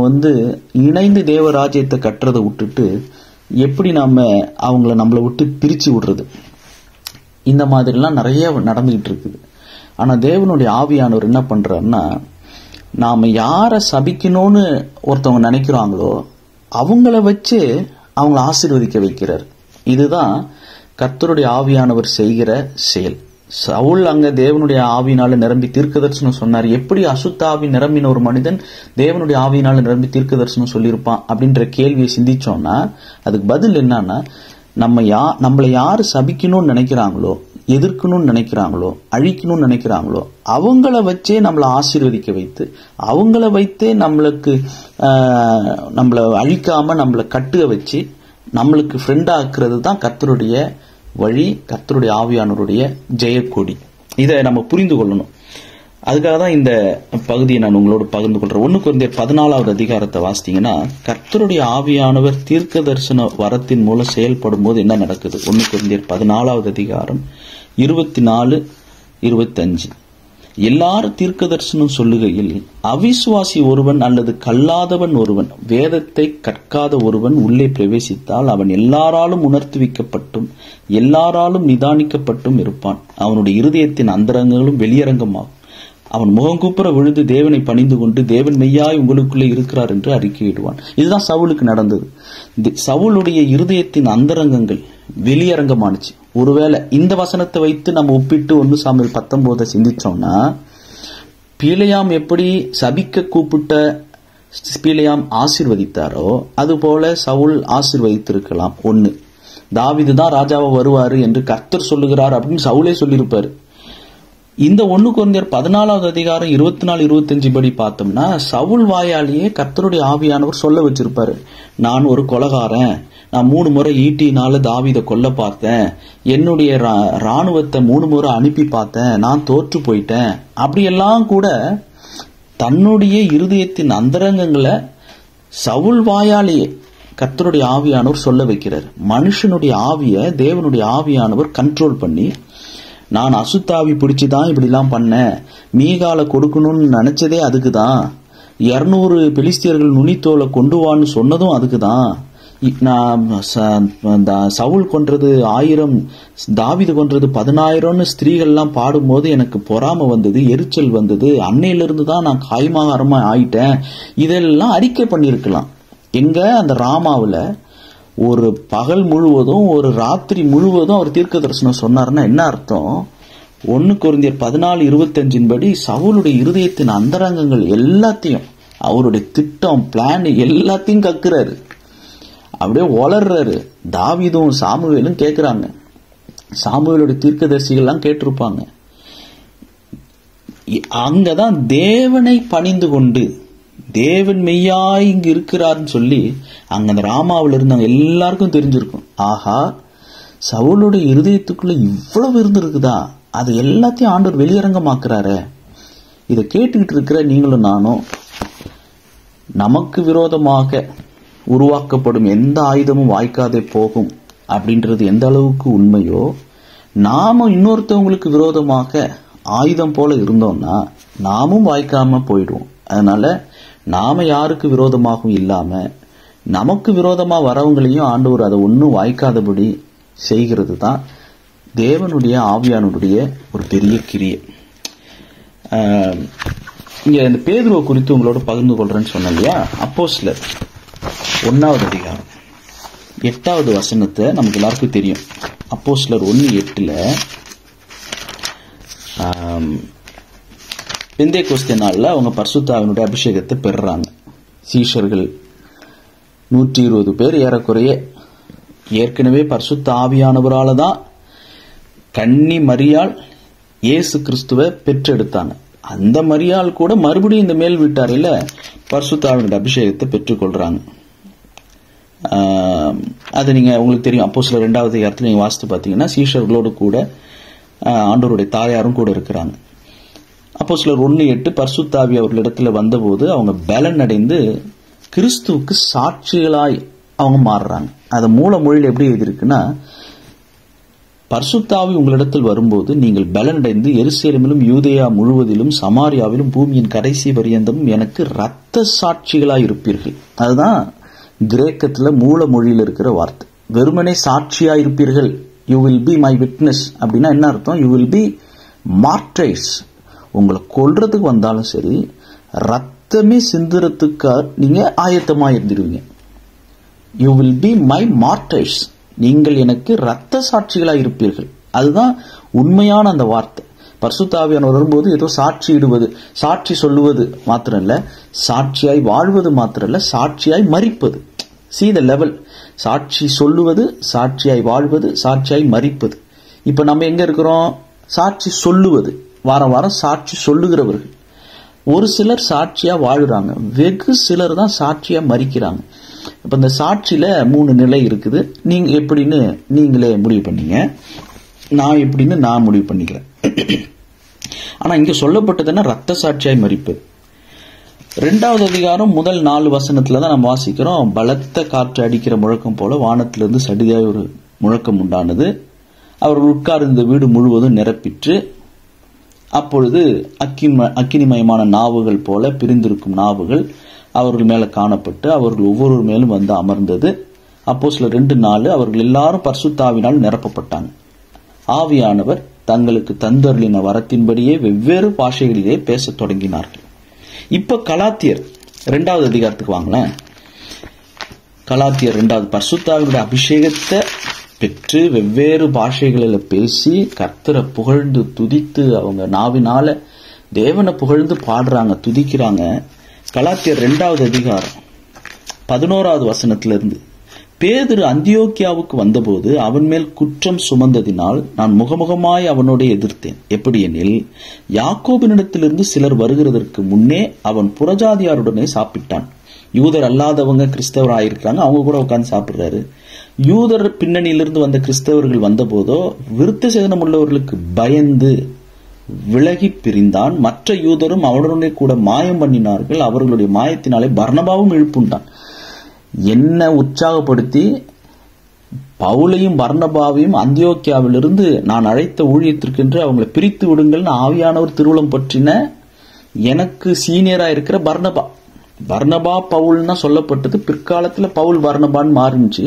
A: இணைந்து தேவராஜ்யத்தை கட்டுறதை விட்டுட்டு எப்படி நாம அவங்கள நம்மளை விட்டு பிரிச்சு விடுறது, இந்த மாதிரிலாம் நிறைய நடந்துகிட்டு இருக்குது. ஆனா தேவனுடைய ஆவியானவர் என்ன பண்றாருன்னா, நாம யாரை சபிக்கணும்னு ஒருத்தவங்க நினைக்கிறாங்களோ அவங்கள வச்சு அவங்கள ஆசீர்வதிக்க வைக்கிறார். இதுதான் கர்த்தருடைய ஆவியானவர் செய்கிற செயல். சவுல் அங்க தேவனுடைய ஆவியினால நிரம்பி தீர்க்கதரிசனம் சொன்னார். எப்படி அசுத்த ஆவி நிரம்பின ஒரு மனிதன் தேவனுடைய ஆவியினால நிரம்பி தீர்க்கதரிசனம் சொல்லியிருப்பான் அப்படின்ற கேள்வியை சிந்திச்சோம்னா அதுக்கு பதில் என்னன்னா, நம்மளை யாரு சபிக்கணும்னு நினைக்கிறாங்களோ, எதிர்க்கணும்னு நினைக்கிறாங்களோ, அழிக்கணும்னு நினைக்கிறாங்களோ அவங்கள வச்சே நம்மளை ஆசீர்வதிக்க வைத்து, அவங்கள வைத்தே நம்மளை அழிக்காம நம்மளை கட்டுக வச்சு நம்மளுக்கு ஃப்ரெண்டா ஆக்குறது தான் கர்த்தருடைய வழி, கர்த்தருடைய ஆவியானவருடைய ஜெயக்கொடி. இதை நம்ம புரிந்து கொள்ளணும். அதுக்காக தான் இந்த பகுதியை நான் உங்களோட பகிர்ந்து கொள்றேன். 1 கொரிந்தியர் 14வது அதிகாரத்தை வாசித்தீங்கன்னா, கர்த்தருடைய ஆவியானவர் தீர்க்க தரிசன வரத்தின் மூலம் செயல்படும் போது என்ன நடக்குது? 1 கொரிந்தியர் 14வது அதிகாரம் 24-25. எல்லாரும் தீர்க்க தரிசனம் சொல்லுகையில் அவிசுவாசி ஒருவன் அல்லது கல்லாதவன் ஒருவன், வேதத்தை கற்காத ஒருவன் உள்ளே பிரவேசித்தால் அவன் எல்லாராலும் உணர்த்துவிக்கப்பட்டும் எல்லாராலும் நிதானிக்கப்பட்டும் இருப்பான். அவனுடைய இருதயத்தின் அந்தரங்களும் வெளியரங்கமாகும். அவன் முகங்கூப்புற விழுந்து தேவனை பணிந்து கொண்டு தேவன் மெய்யாய் உங்களுக்குள்ளே இருக்கிறார் என்று அறிக்கையிடுவான். இதுதான் சவுலுக்கு நடந்தது. சவுலுடைய இருதயத்தின் அந்தரங்கங்கள் வெளியரங்கமானுச்சு. ஒருவேளை இந்த வசனத்தை வைத்து நம்ம ஒப்பிட்டு 1 சாமுவேல் 19 சிந்திச்சோம்னா, பிலேயாம் எப்படி சபிக்க கூப்பிட்ட பிலேயாம் ஆசீர்வதித்தாரோ அதுபோல சவுல் ஆசீர்வதித்திருக்கலாம். 1, தாவீது தான் ராஜாவா வருவாரு என்று கர்த்தர் சொல்லுகிறார் அப்படின்னு சவுலே சொல்லியிருப்பாரு. இந்த 1 கொரிந்தியர் 14வது அதிகாரம் 24-25 படி பார்த்தோம்னா சவுல் வாயாலேயே கர்த்தருடைய ஆவியானவர் சொல்ல வச்சிருப்பாரு, நான் ஒரு கொலைகாரன், நான் 3 முறை ஈட்டினால தாவீதை கொல்ல பார்த்தேன், என்னுடைய ராணுவத்தை 3 முறை அனுப்பி பார்த்தேன், நான் தோற்று போயிட்டேன். அப்படியெல்லாம் கூட தன்னுடைய இருதயத்தின் அந்தரங்கங்களை சவுல் வாயாலேயே கர்த்தருடைய ஆவியானவர் சொல்ல வைக்கிறார். மனுஷனுடைய ஆவிய தேவனுடைய ஆவியானவர் கண்ட்ரோல் பண்ணி நான் அசுத்தாவி பிடிச்சுதான் இப்படிலாம் பண்ணேன், மீகால கொடுக்கணும்னு நினைச்சதே அதுக்குதான், 200 பெலிஸ்தியர்கள் நுனித்தோலை கொண்டு வான்னு சொன்னதும் அதுக்குதான், நான் சவுல் கொன்றது 1000, தாவீது கொன்றது 10,000ன்னு ஸ்திரீகள்லாம் பாடும்போது எனக்கு பொறாமை வந்தது, எரிச்சல் வந்தது, அன்னையிலிருந்து தான் நான் காய்மாகாரமா ஆயிட்டேன். இதெல்லாம் அறிக்கை பண்ணிருக்கலாம். எங்க அந்த ராமாவில் ஒரு பகல் முழுவதும் ஒரு ராத்திரி முழுவதும் அவர் தீர்க்க தரிசனம் சொன்னார்னா என்ன அர்த்தம்? 1 கொரிந்தியர் 14:25 படி சவுலுடைய இருதயத்தின் அந்தரங்கங்கள் எல்லாத்தையும், அவருடைய திட்டம், பிளான் எல்லாத்தையும் கக்குறாரு, அப்படியே வளர்றாரு. தாவீதும் சாமுவேலும் கேட்கிறாங்க, சாமுவேலுடைய தீர்க்கதரிசிகள்லாம் கேட்டிருப்பாங்க. அங்கதான் தேவனை பணிந்து கொண்டு தேவன் மெய்யாய் இங்கு இருக்கிறார்னு சொல்லி அங்க அந்த ராமாவில் இருந்தவங்க எல்லாருக்கும் தெரிஞ்சிருக்கும். ஆஹா, சவுளுடைய இருதயத்துக்குள்ள இவ்வளவு இருந்திருக்குதா, அது எல்லாத்தையும் ஆண்டவர் வெளியரங்கமாக்குறாரு. இதை கேட்டுக்கிட்டு இருக்கிற நீங்களும் நானும், நமக்கு விரோதமாக உருவாக்கப்படும் எந்த ஆயுதமும் வாய்க்காதே போகும் அப்படின்றது எந்த அளவுக்கு உண்மையோ, நாம இன்னொருத்தவங்களுக்கு விரோதமாக ஆயுதம் போல இருந்தோம்னா நாமும் வாய்க்காம போயிடுவோம். அதனால நாம யாருக்கு விரோதமாகவும் இல்லாம நமக்கு விரோதமா வரவங்களையும் ஆண்டவர் அதை ஒன்னும் வாய்க்காதபடி செய்கிறது தான் தேவனுடைய ஆவியானுடைய ஒரு பெரிய கிரியை. இங்க இந்த பேதுருவை குறித்து உங்களோட பகிர்ந்து கொள்றேன்னு சொன்னேன் இல்லையா? அப்போஸ்தலர் 1வது அதிகாரம் 8வது வசனத்தை நமக்கு எல்லாருக்கும் தெரியும். அப்போஸ்தலர் 1:8 பெந்தேகோஸ்தே நாள்ல அவங்க பரிசுத்த ஆவியினுடைய அபிஷேகத்தை பெறுறாங்க. சீஷர்கள் 120 பேர் ஏறக்குறைய ஏற்கனவே பரிசுத்த ஆவியானவரால தான் கன்னி மரியாள் இயேசு கிறிஸ்துவை பெற்றெடுத்தாங்க. அந்த மரியாள் கூட மறுபடியும் இந்த மேல் வீட்டாரையில பரிசுத்த ஆவியினுடைய அபிஷேகத்தை பெற்றுக்கொள்றாங்க. அது நீங்க உங்களுக்கு தெரியும். அப்போஸ்தலர் 2வது அதிகாரத்தில் நீங்க வாசித்து பார்த்தீங்கன்னா சீஷர்களோடு கூட ஆண்டவருடைய தாயாரும் கூட இருக்கிறாங்க. அப்போஸ்தலர் 1:8 பரிசுத்த ஆவி அவர்களிடத்துல வந்தபோது அவங்க பலன் அடைந்து கிறிஸ்துவுக்கு சாட்சிகளாய் அவங்க மாறுறாங்க. அது மூல மொழியில் எப்படி எழுதியிருக்குன்னா, பரிசுத்த ஆவி உங்களிடத்தில் வரும்போது நீங்கள் பலனடைந்து எருசலேமிலும் யூதேயா முழுவதிலும் சமாரியாவிலும் பூமியின் கடைசி பரியந்தமும் எனக்கு இரத்த சாட்சிகளாய் இருப்பீர்கள். அதுதான் கிரேக்கத்துல மூல மொழியில் இருக்கிற வார்த்தை. வெறுமனே சாட்சியா இருப்பீர்கள், you will be my witness அப்படின்னா என்ன அர்த்தம்? You will be martyrs. உங்களை கொல்றதுக்கு வந்தாலும் சரி, ரத்தமே சிந்துறதுக்கு நீங்க ஆயத்தமா இருந்துடுவீங்க. You will be my martyrs. நீங்கள் எனக்கு ரத்த சாட்சிகளா இருப்பீர்கள். அதுதான் உண்மையான அந்த வார்த்தை. பரிசுத்த ஆவியானவர் வரும்போது ஏதோ சாட்சி இடுவது, சாட்சி சொல்லுவது மாத்திரம் இல்ல, சாட்சியாய் வாழ்வது மாத்திரம் இல்ல, சாட்சியாய் மரிப்பது. See the level. சாட்சி சொல்லுவது, சாட்சியாய் வாழ்வது, சாட்சியாய் மரிப்பது. இப்ப நம்ம எங்க இருக்கிறோம்? சாட்சி சொல்லுவது, வாரம் வாரம் சாட்சி சொல்லுகிறவர்கள். ஒரு சிலர் சாட்சியா வாழுறாங்க, வெகு சிலர் தான் சாட்சியா மரிக்கிறாங்க. இப்ப இந்த சாட்சியில 3 நிலை இருக்குது. நீங்க எப்படின்னு நீங்களே முடிவு பண்ணீங்க, நான் எப்படின்னு நான் முடிவு பண்ணிக்கிறேன். ஆனா இங்க சொல்லப்பட்டதுன்னா ரத்த சாட்சியாய் மரிப்பது. 2வது அதிகாரம் முதல் 4 வசனத்துலதான் நம்ம வாசிக்கிறோம். பலத்த காற்று அடிக்கிற முழக்கம் போல வானத்திலிருந்து சடிதாய் ஒரு முழக்கம் உண்டானது. அவர்கள் உட்கார்ந்த வீடு முழுவதும் நிரப்பிற்று. அப்பொழுது அக்கினிமயமான நாவுகள் போல பிரிந்திருக்கும் நாவுகள் அவர்கள் மேல காணப்பட்டு அவர்கள் ஒவ்வொரு மேலும் வந்து அமர்ந்தது. அப்போஸ்தலர் 2:4 அவர்கள் எல்லாரும் பரிசுத்த ஆவியினால் நிரப்பப்பட்டாங்க. ஆவியானவர் தங்களுக்கு தந்தருளின வரத்தின்படியே வெவ்வேறு பாஷைகளிலே பேசத் தொடங்கினார்கள். இப்ப கலாத்தியர் 2வது அதிகாரத்துக்கு வாங்களேன். கலாத்தியர் 2வது பரிசுத்த ஆவியினுடைய அபிஷேகத்தை பெற்று வெவ்வேறு பாஷைகளில் பேசி கர்த்தரை புகழ்ந்து துதித்து அவங்க நாவினால தேவனை புகழ்ந்து பாடுறாங்க, துதிக்கிறாங்க. கலாத்தியர் 2வது அதிகாரம் 11வது வசனத்திலிருந்து, பேதுரு அந்தியோக்கியாவுக்கு வந்தபோது அவன் மேல் குற்றம் சுமந்ததினால் நான் முகமுகமாய் அவனோட எதிர்த்தேன். எப்படி எனில், யாக்கோபினிடத்திலிருந்து சிலர் வருகிறதற்கு முன்னே அவன் புறஜாதியாருடனே சாப்பிட்டான். யூதர் அல்லாதவங்க கிறிஸ்தவர் ஆயிருக்காங்க, அவங்க கூட உட்கார்ந்து சாப்பிடுறாரு. யூதர் பின்னணியிலிருந்து வந்த கிறிஸ்தவர்கள் வந்த போதோ விருத்த சேதனம் உள்ளவர்களுக்கு பயந்து விலகி பிரிந்தான். மற்ற யூதரும் அவனுடனே கூட மாயம் பண்ணினார்கள். அவர்களுடைய மாயத்தினாலே பர்னபாவும் இழுப்புண்டான். என்ன உற்சாகப்படுத்தி பவுலையும் பர்னபாவையும் அந்தியோக்கியாவிலிருந்து நான் அழைத்த ஊழியத்திற்கென்று அவங்களை பிரித்து விடுங்கள்னு ஆவியானவர் திருவுளம் பற்றின எனக்கு சீனியரா இருக்கிற பர்னபா பவுல்னா சொல்லப்பட்டது. பிற்காலத்துல பவுல் பர்னபான்னு மாறிச்சு.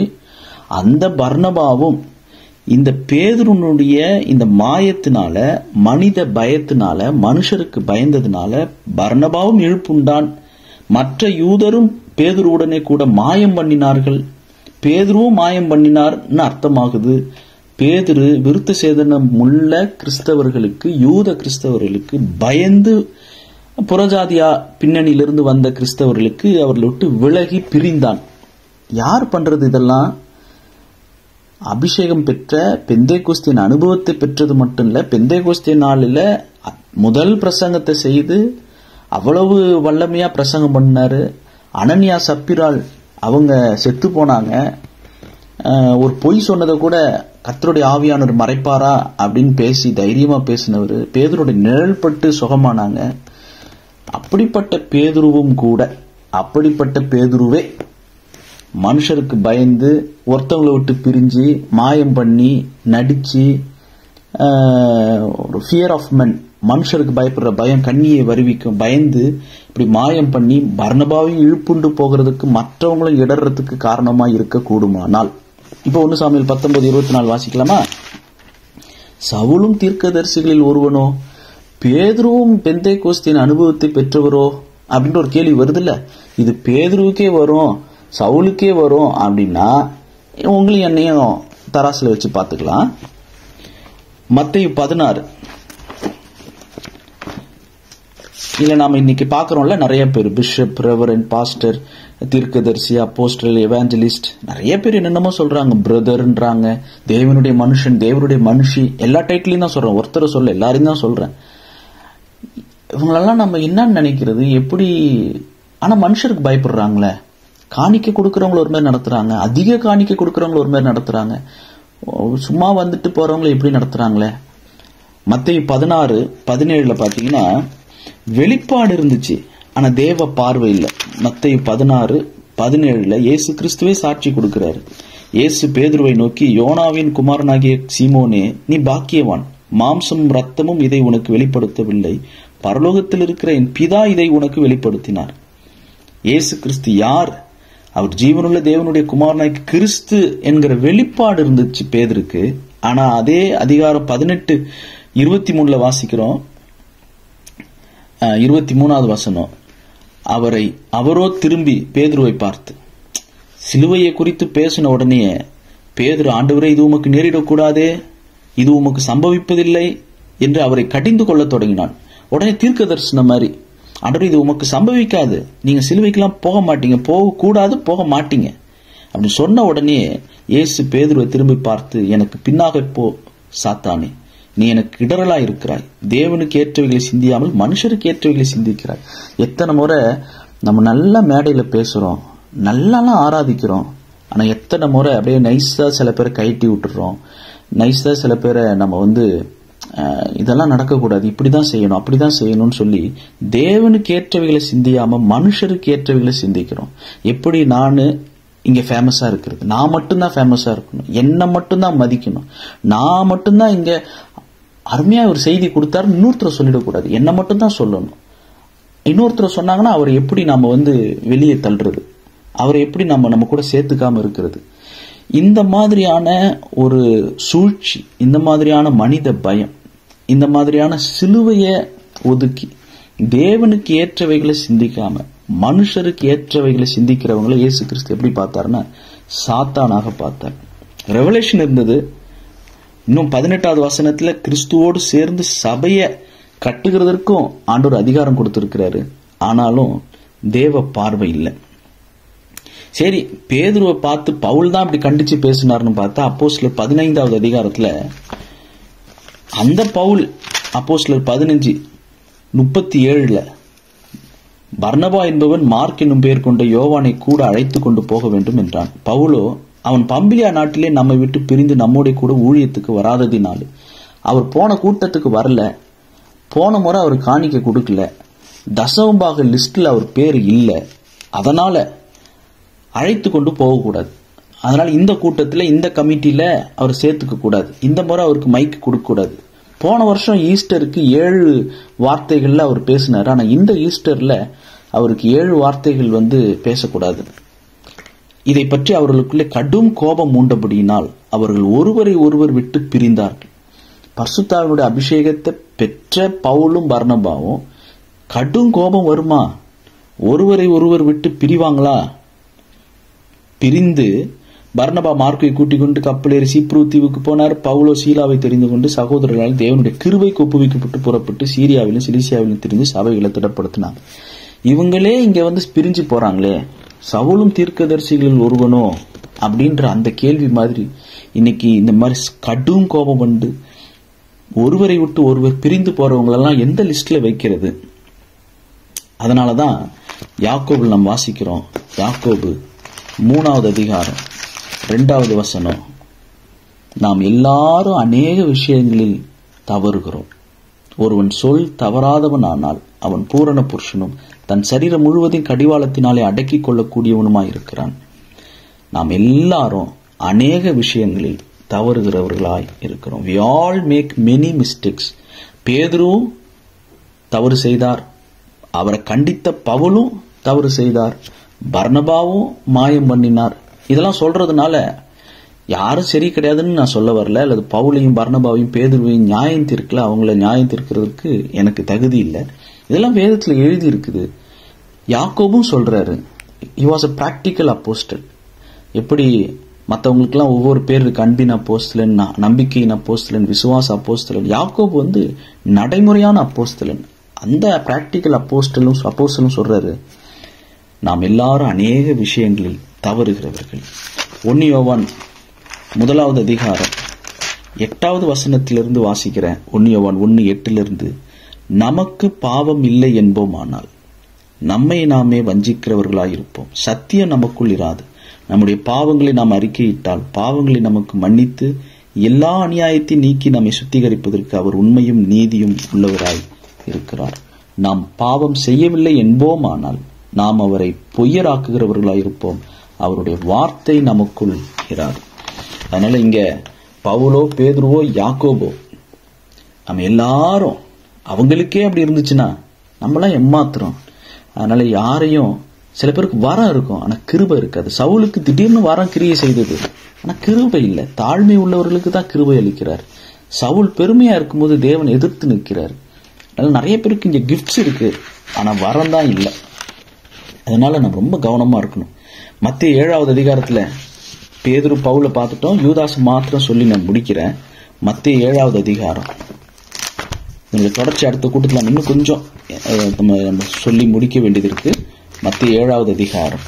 A: அந்த பர்னபாவும் இந்த பேதுருனுடைய இந்த மாயத்தினால, மனித பயத்தினால, மனுஷருக்கு பயந்ததுனால பர்னபாவும் இழுப்புண்டான். மற்ற யூதரும் பேதுருவுடனே கூட மாயம் பண்ணினார்கள். பேதுருவும் மாயம் பண்ணினார்னு அர்த்தமாகுது. பேதுரு விருத்த சேதனம் உள்ள கிறிஸ்தவர்களுக்கு, யூத கிறிஸ்தவர்களுக்கு பயந்து, புறஜாதியா பின்னணியிலிருந்து வந்த கிறிஸ்தவர்களுக்கு அவர்களை விட்டு விலகி பிரிந்தான். யார் பண்றது இதெல்லாம்? அபிஷேகம் பெற்ற பெந்தேகோஸ்தின் அனுபவத்தை பெற்றது மட்டும் இல்ல, பெந்தேகோஸ்தே நாளில் முதல் பிரசங்கத்தை செய்து அவ்வளவு வல்லமையா பிரசங்கம் பண்ணாரு. அனனியா சப்பிரால் அவங்க செத்து போனாங்க. ஒரு பொய் சொன்னதை கூட கர்த்தருடைய ஆவியானவர் மறைப்பாரா அப்படின்னு பேசி தைரியமா பேசினவர். பேதுருடைய நிழல் பட்டு சுகமானாங்க. அப்படிப்பட்ட பேதுருவும் கூட, அப்படிப்பட்ட பேதுருவே மனுஷருக்கு பயந்து, ஒருத்தவங்களை விட்டு பிரிஞ்சு, மாயம் பண்ணி, நடிச்சு, ஒரு ஃபியர் ஆஃப் மென், மனுஷருக்கு பயப்படுற பயம் கண்ணியை வருவிக்கும், பயந்து இப்படி மாயம் பண்ணி பர்னபாவையும் இழுப்புண்டு போகிறதுக்கு, மற்றவங்களும் இடறதுக்கு காரணமா இருக்க கூடுமானால், இப்போ 1 சாமுவேல் 19:24 வாசிக்கலாமா? சவுலும் தீர்க்கதரிசிகளில் ஒருவனோ, பேதுருவும் பெந்தேகோஸ்தின் அனுபவத்தை பெற்றவரோ அப்படின்ற ஒரு கேள்வி வருது இல்ல. இது பேதுருவுக்கே வரும், சவுலுக்கே வரும் அப்படின்னா உங்களையும் என்னையும் தராசுல வச்சு பார்த்துக்கலாம். மத்தேயு 16 இல்ல நாம இன்னைக்கு பாக்குறோம்ல, நிறைய பேர் பிஷப், ரெவரண்ட், பாஸ்டர், தீர்க்கதரிசி, அப்போஸ்டல், எவாஞ்சலிஸ்ட், நிறைய பேர் என்னென்னமோ சொல்றாங்க. பிரதர்ன்றாங்க, தேவனுடைய மனுஷன், தேவனுடைய மனுஷி, எல்லா டைட்டிலையும் தான் சொல்றேன், ஒருத்தரை சொல்ல எல்லாரையும் தான் சொல்றேன். இவங்களெல்லாம் நம்ம என்னன்னு நினைக்கிறது எப்படி? ஆனா மனுஷருக்கு பயப்படுறாங்களே. காணிக்க கொடுக்கறவங்க ஒரு மாதிரி நடத்துறாங்க, அதிக காணிக்க கொடுக்கறவங்க ஒரு மாதிரி நடத்துறாங்க, சும்மா வந்துட்டு போறவங்களை எப்படி நடத்துறாங்களே. மத்தேயு 16:17 பாத்தீங்கன்னா வெளிப்பாடு இருந்துச்சு, ஆனா தேவ பார்வை இல்லை. மத்தேயு 16:17 இயேசு கிறிஸ்துவே சாட்சி கொடுக்கிறாரு. இயேசு பேதுருவை நோக்கி, யோனாவின் குமாரனாகிய சீமோனே, நீ பாக்கியவான், மாம்சமும் ரத்தமும் இதை உனக்கு வெளிப்படுத்தவில்லை, பரலோகத்தில் இருக்கிற என் பிதா இதை உனக்கு வெளிப்படுத்தினார். இயேசு கிறிஸ்து யார்? அவர் ஜீவனுள்ள தேவனுடைய குமாரனாகிய கிறிஸ்து என்கிற வெளிப்பாடு இருந்துச்சு பேதுருக்கு. ஆனா அதே அதிகாரம் 18:23 வாசிக்கிறோம். 23வது வசனம், அவரோ திரும்பி பேதுருவை பார்த்து, சிலுவையை குறித்து பேசின உடனே பேதுரு, ஆண்டவரே, இது உமக்கு நேரிடக்கூடாதே, இது உமக்கு சம்பவிப்பதில்லை என்று அவரை கடிந்து கொள்ள தொடங்கினான். உடனே தீர்க்க தரிசனம் மாதிரி, ஆண்டவரே, இது உமக்கு சம்பவிக்காது, நீங்க சிலுவைக்கெல்லாம் போக மாட்டீங்க, போகக்கூடாது, போக மாட்டீங்க அப்படின்னு சொன்ன உடனே இயேசு பேதுருவை திரும்பி பார்த்து, எனக்கு பின்னாக போ சாத்தானே, நீ எனக்கு இடரலா இருக்கிறாய், தேவனுக்கு ஏற்றவைகளை சிந்தியாமல் மனுஷருக்கு ஏற்றவைகளை சிந்திக்கிறாய். எத்தனை முறை நம்ம நல்ல மேடையில பேசுறோம், நல்லாலாம் ஆராதிக்கிறோம், ஆனா எத்தனை முறை அப்படியே நைஸா சில பேரை கைட்டி விட்டுறோம், நைஸா சில பேரை நம்ம இதெல்லாம் நடக்கக்கூடாது, இப்படிதான் செய்யணும், அப்படிதான் செய்யணும்னு சொல்லி தேவனுக்கு ஏற்றவைகளை சிந்தியாம மனுஷருக்கு ஏற்றவைகளை சிந்திக்கிறோம். எப்படி நான் இங்க ஃபேமஸா இருக்கிறது, நான் மட்டும்தான் ஃபேமஸா இருக்கணும், என்ன மட்டும்தான் மதிக்கணும், நான் மட்டும்தான் இங்க அருமையா ஒரு செய்தி கொடுத்தாரு இன்னொருத்தரை சொல்லிடக்கூடாது, என்ன மட்டும்தான் சொல்லணும். இன்னொருத்தர் சொன்னாங்கன்னா அவரை எப்படி நாம வெளியே தள்ளுறது, அவரை எப்படி நம்ம கூட சேர்த்துக்காம இருக்கிறது. இந்த மாதிரியான ஒரு சூழ்ச்சி, இந்த மாதிரியான மனித பயம், இந்த மாதிரியான சிலுவைய ஒதுக்கி தேவனுக்கு ஏற்றவைகளை சிந்திக்காம மனுஷருக்கு ஏற்றவைகளை சிந்திக்கிறவங்களை இயேசு கிறிஸ்து எப்படி பார்த்தாருன்னா சாத்தானாக பார்த்தார். ரெவலேஷன் இருந்தது. இன்னும் 18வது வசனத்துல கிறிஸ்துவோடு சேர்ந்து சபையை கட்டுகிறதற்கும் ஆண்டவர் அதிகாரம் கொடுத்திருக்கிறாரு. ஆனாலும் தேவ பார்வை இல்லை. சரி, பேதுருவை பார்த்து பவுல் தான் அப்படி கண்டிச்சு பேசினார்னு பார்த்தா அப்போஸ்தலர் 15வது அதிகாரத்துல அந்த பவுல் அப்போஸ்தலர் 15:37 பர்னபா என்பவன் மார்க் என்னும் பெயர் கொண்ட யோவானை கூட அழைத்து கொண்டு போக வேண்டும் என்றான். பவுலோ, அவன் பம்பிலியா நாட்டிலே நம்மை விட்டு பிரிந்து நம்மோட கூட ஊழியத்துக்கு வராததினால் அவர் போன கூட்டத்துக்கு வரல, போன முறை அவர் காணிக்க கொடுக்கல, தசமபாக லிஸ்ட்ல அவர் பேர் இல்லை, அதனால அழைத்து கொண்டு போகக்கூடாது. அதனால இந்த கூட்டத்தில் இந்த கமிட்டியில அவர் சேர்த்துக்க கூடாது, இந்த முறை அவருக்கு மைக் கொடுக்க கூடாது. போன வருஷம் ஈஸ்டருக்கு 7 வார்த்தைகள்ல அவர் பேசினார். ஆனா இந்த ஈஸ்டர்ல அவருக்கு 7 வார்த்தைகள் பேசக்கூடாது. இதை பற்றி அவர்களுக்குள்ளே கடும் கோபம் மூண்டபடியினால் அவர்கள் ஒருவரை ஒருவர் விட்டு பிரிந்தார்கள். பரிசுத்தாவினுடைய அபிஷேகத்தை பெற்ற பவுலும் பர்னபாவும் கடும் கோபம் வருமா? ஒருவரை ஒருவர் விட்டு பிரிவாங்களா? பிரிந்து பர்னபா மார்க்கை கூட்டிக் கொண்டு கப்பலேறி சீப்ரு தீவுக்கு போனார். பவுலோ சீலாவை தெரிந்து கொண்டு சகோதரர்களால் தேவனுடைய கிருபைக்கு ஒப்புவிக்கப்பட்டு புறப்பட்டு சீரியாவிலும் சிலிசியாவிலும் திரிந்து சபைகளை திடப்படுத்தினார். இவங்களே இங்க பிரிஞ்சு போறாங்களே, சவுலும் தீர்க்கதரிசிகளில் ஒருவனோ அப்படின்ற அந்த கேள்வி மாதிரி இன்னைக்கு இந்த மாதிரி கடும் கோபம் வந்து ஒருவரை விட்டு ஒருவர் பிரிந்து போறவங்களெல்லாம் எந்த லிஸ்ட்ல வைக்கிறது? அதனாலதான் யாக்கோபில் நாம் வாசிக்கிறோம். யாக்கோபு 3வது அதிகாரம் 2வது வசனம், நாம் எல்லாரும் அநேக விஷயங்களில் தவறுகிறோம். ஒருவன் சொல் தவறாதவன் ஆனால் அவன் பூரண புருஷனும் தன் சரீரம் முழுவதையும் கடிவாளத்தினாலே அடக்கிக் கொள்ளக்கூடியவனுமாயிருக்கிறான். நாம் எல்லாரும் அநேக விஷயங்களில் தவறுகிறவர்களாய் இருக்கிறோம். We all make many mistakes. பேதுருவும் தவறு செய்தார், அவரை கண்டித்த பவுலும் தவறு செய்தார், பர்னபாவும் மாயம் பண்ணினார். இதெல்லாம் சொல்றதுனால யாரும் சரி கிடையாதுன்னு நான் சொல்ல வரல, அல்லது பவுலையும் பர்னபாவையும் பேதுருவையும் நியாயம் தீர்க்கல, அவங்கள நியாயம் தீர்க்கிறதுக்கு எனக்கு தகுதி இல்லை. இதெல்லாம் வேதத்துல எழுதி இருக்குது. யாக்கோபும் சொல்றாரு, he was a practical apostle. எப்படி மற்றவங்களுக்கெல்லாம் ஒவ்வொரு பேர் இருக்கு, அன்பின் அப்போஸ்தலன், நம்பிக்கையின் அப்போஸ்தலன், விசுவாச அப்போஸ்தலன். யாக்கோபு நடைமுறையான அப்போஸ்தலன். அந்த பிராக்டிக்கல் அப்போஸ்தலன் சொல்றாரு, நாம் எல்லாரும் அநேக விஷயங்களில் தவறுகிறவர்கள். 1 யோவான் 1வது அதிகாரம் 8வது வசனத்திலிருந்து வாசிக்கிறேன். 1 யோவான் 1:8 நமக்கு பாவம் இல்லை என்போமானால் நம்மை நாமே வஞ்சிக்கிறவர்களாயிருப்போம், சத்தியம் நமக்குள் இராது. நம்முடைய பாவங்களை நாம் அறிக்கையிட்டால் பாவங்களை நமக்கு மன்னித்து எல்லா அநியாயத்தையும் நீக்கி நம்மை சுத்திகரிப்பதற்கு அவர் உண்மையும் நீதியும் உள்ளவராய் இருக்கிறார். நாம் பாவம் செய்யவில்லை என்போமானால் நாம் அவரை பொய்யராக்குகிறவர்களாயிருப்போம், அவருடைய வார்த்தை நமக்குள் இராது. அதனால இங்க பவுலோ பேதுருவோ யாக்கோபோ நம்ம எல்லாரும் அவங்களுக்கே அப்படி இருந்துச்சுன்னா நம்மளாம் ஏமாத்துறோம். அதனால யாரையும், சில பேருக்கு வரம் இருக்கும் ஆனா கிருபை இருக்காது. சவுலுக்கு திடீர்னு வரம் கிரியை செய்தது, ஆனா கிருபை இல்லை. தாழ்மை உள்ளவர்களுக்கு தான் கிருபை அளிக்கிறார். சவுல் பெருமையா இருக்கும்போது தேவன் எதிர்த்து நிற்கிறார். அதனால நிறைய பேருக்கு இங்க கிஃப்ட்ஸ் இருக்கு, ஆனா வரம் தான் இல்லை. அதனால நம்ம ரொம்ப கவனமா இருக்கணும். மத்திய 7வது அதிகாரத்துல பேதுரு பவுல பார்த்துட்டோம், யூதாஸ் மாத்திரம் சொல்லி நான் முடிக்கிறேன். மத்திய 7வது அதிகாரம் தொடர்ச்சி அடுத்த கூட்டத்தில் இன்னும் கொஞ்சம் நம்ம சொல்லி முடிக்க வேண்டியது இருக்கு. மத்திய 7வது அதிகாரம்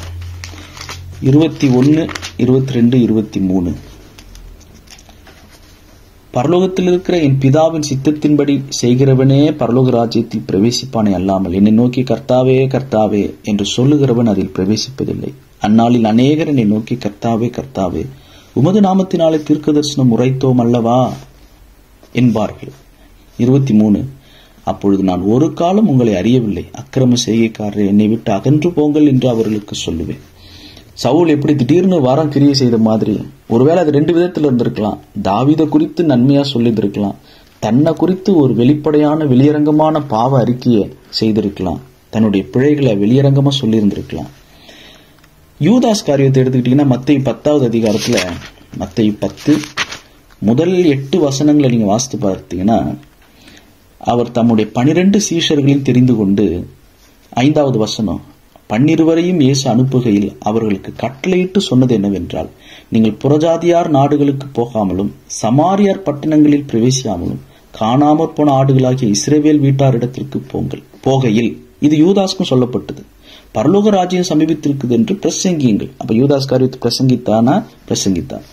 A: 21, 22, 23. பரலோகத்தில் இருக்கிற என் பிதாவின் சித்தத்தின்படி செய்கிறவனே பரலோக ராஜ்யத்தில் பிரவேசிப்பானே அல்லாமல் என்னை நோக்கி கர்த்தாவே கர்த்தாவே என்று சொல்லுகிறவன் அதில் பிரவேசிப்பதில்லை. அந்நாளில் அநேகர் என்னை நோக்கி கர்த்தாவே கர்த்தாவே உமது நாமத்தினாலே தீர்க்க தரிசனம் உரைத்தோம் அல்லவா என்பார்கள். 23. அப்பொழுது நான் ஒரு காலம் உங்களை அறியவில்லை, அக்கிரம செய்கைக்காரரை என்னை விட்டு அகன்று போங்கள் என்று அவர்களுக்கு சொல்லுவேன். சவுல் எப்படி திடீர்னு வாரம் கிரியை செய்த மாதிரி, ஒருவேளை அது 2 விதத்துல இருந்திருக்கலாம். தாவீதை குறித்து நன்மையா சொல்லியிருக்கலாம், தன்னை குறித்து ஒரு வெளிப்படையான வெளியரங்கமான பாவ அறிக்கையை செய்திருக்கலாம், தன்னுடைய பிழைகளை வெளியரங்கமா சொல்லியிருந்திருக்கலாம். யூதாஸ் காரியத்தை எடுத்துக்கிட்டீங்கன்னா மத்தேயு 10வது அதிகாரத்துல மத்தேயு 10 முதல் 8 வசனங்களை நீங்க வாசித்து பார்த்தீங்கன்னா, அவர் தம்முடைய 12 சீஷர்களையும் தெரிந்து கொண்டு 5வது வசனம், 12 இயேசு அனுப்புகையில் அவர்களுக்கு கட்டளையிட்டு சொன்னது என்னவென்றால், நீங்கள் புறஜாதியார் நாடுகளுக்கு போகாமலும் சமாரியார் பட்டணங்களில் பிரவேசியாமலும் காணாமற் போன ஆடுகளாகிய இஸ்ரவேல் வீட்டாரிடத்திற்கு போகையில், இது யூதாஸ்க்கும் சொல்லப்பட்டது, பரலோக ராஜ்யம் சமீபித்திருக்குது என்று பிரசங்கியுங்கள். அப்ப யூதாஸ் காரியத்தை பிரசங்கித்தான்.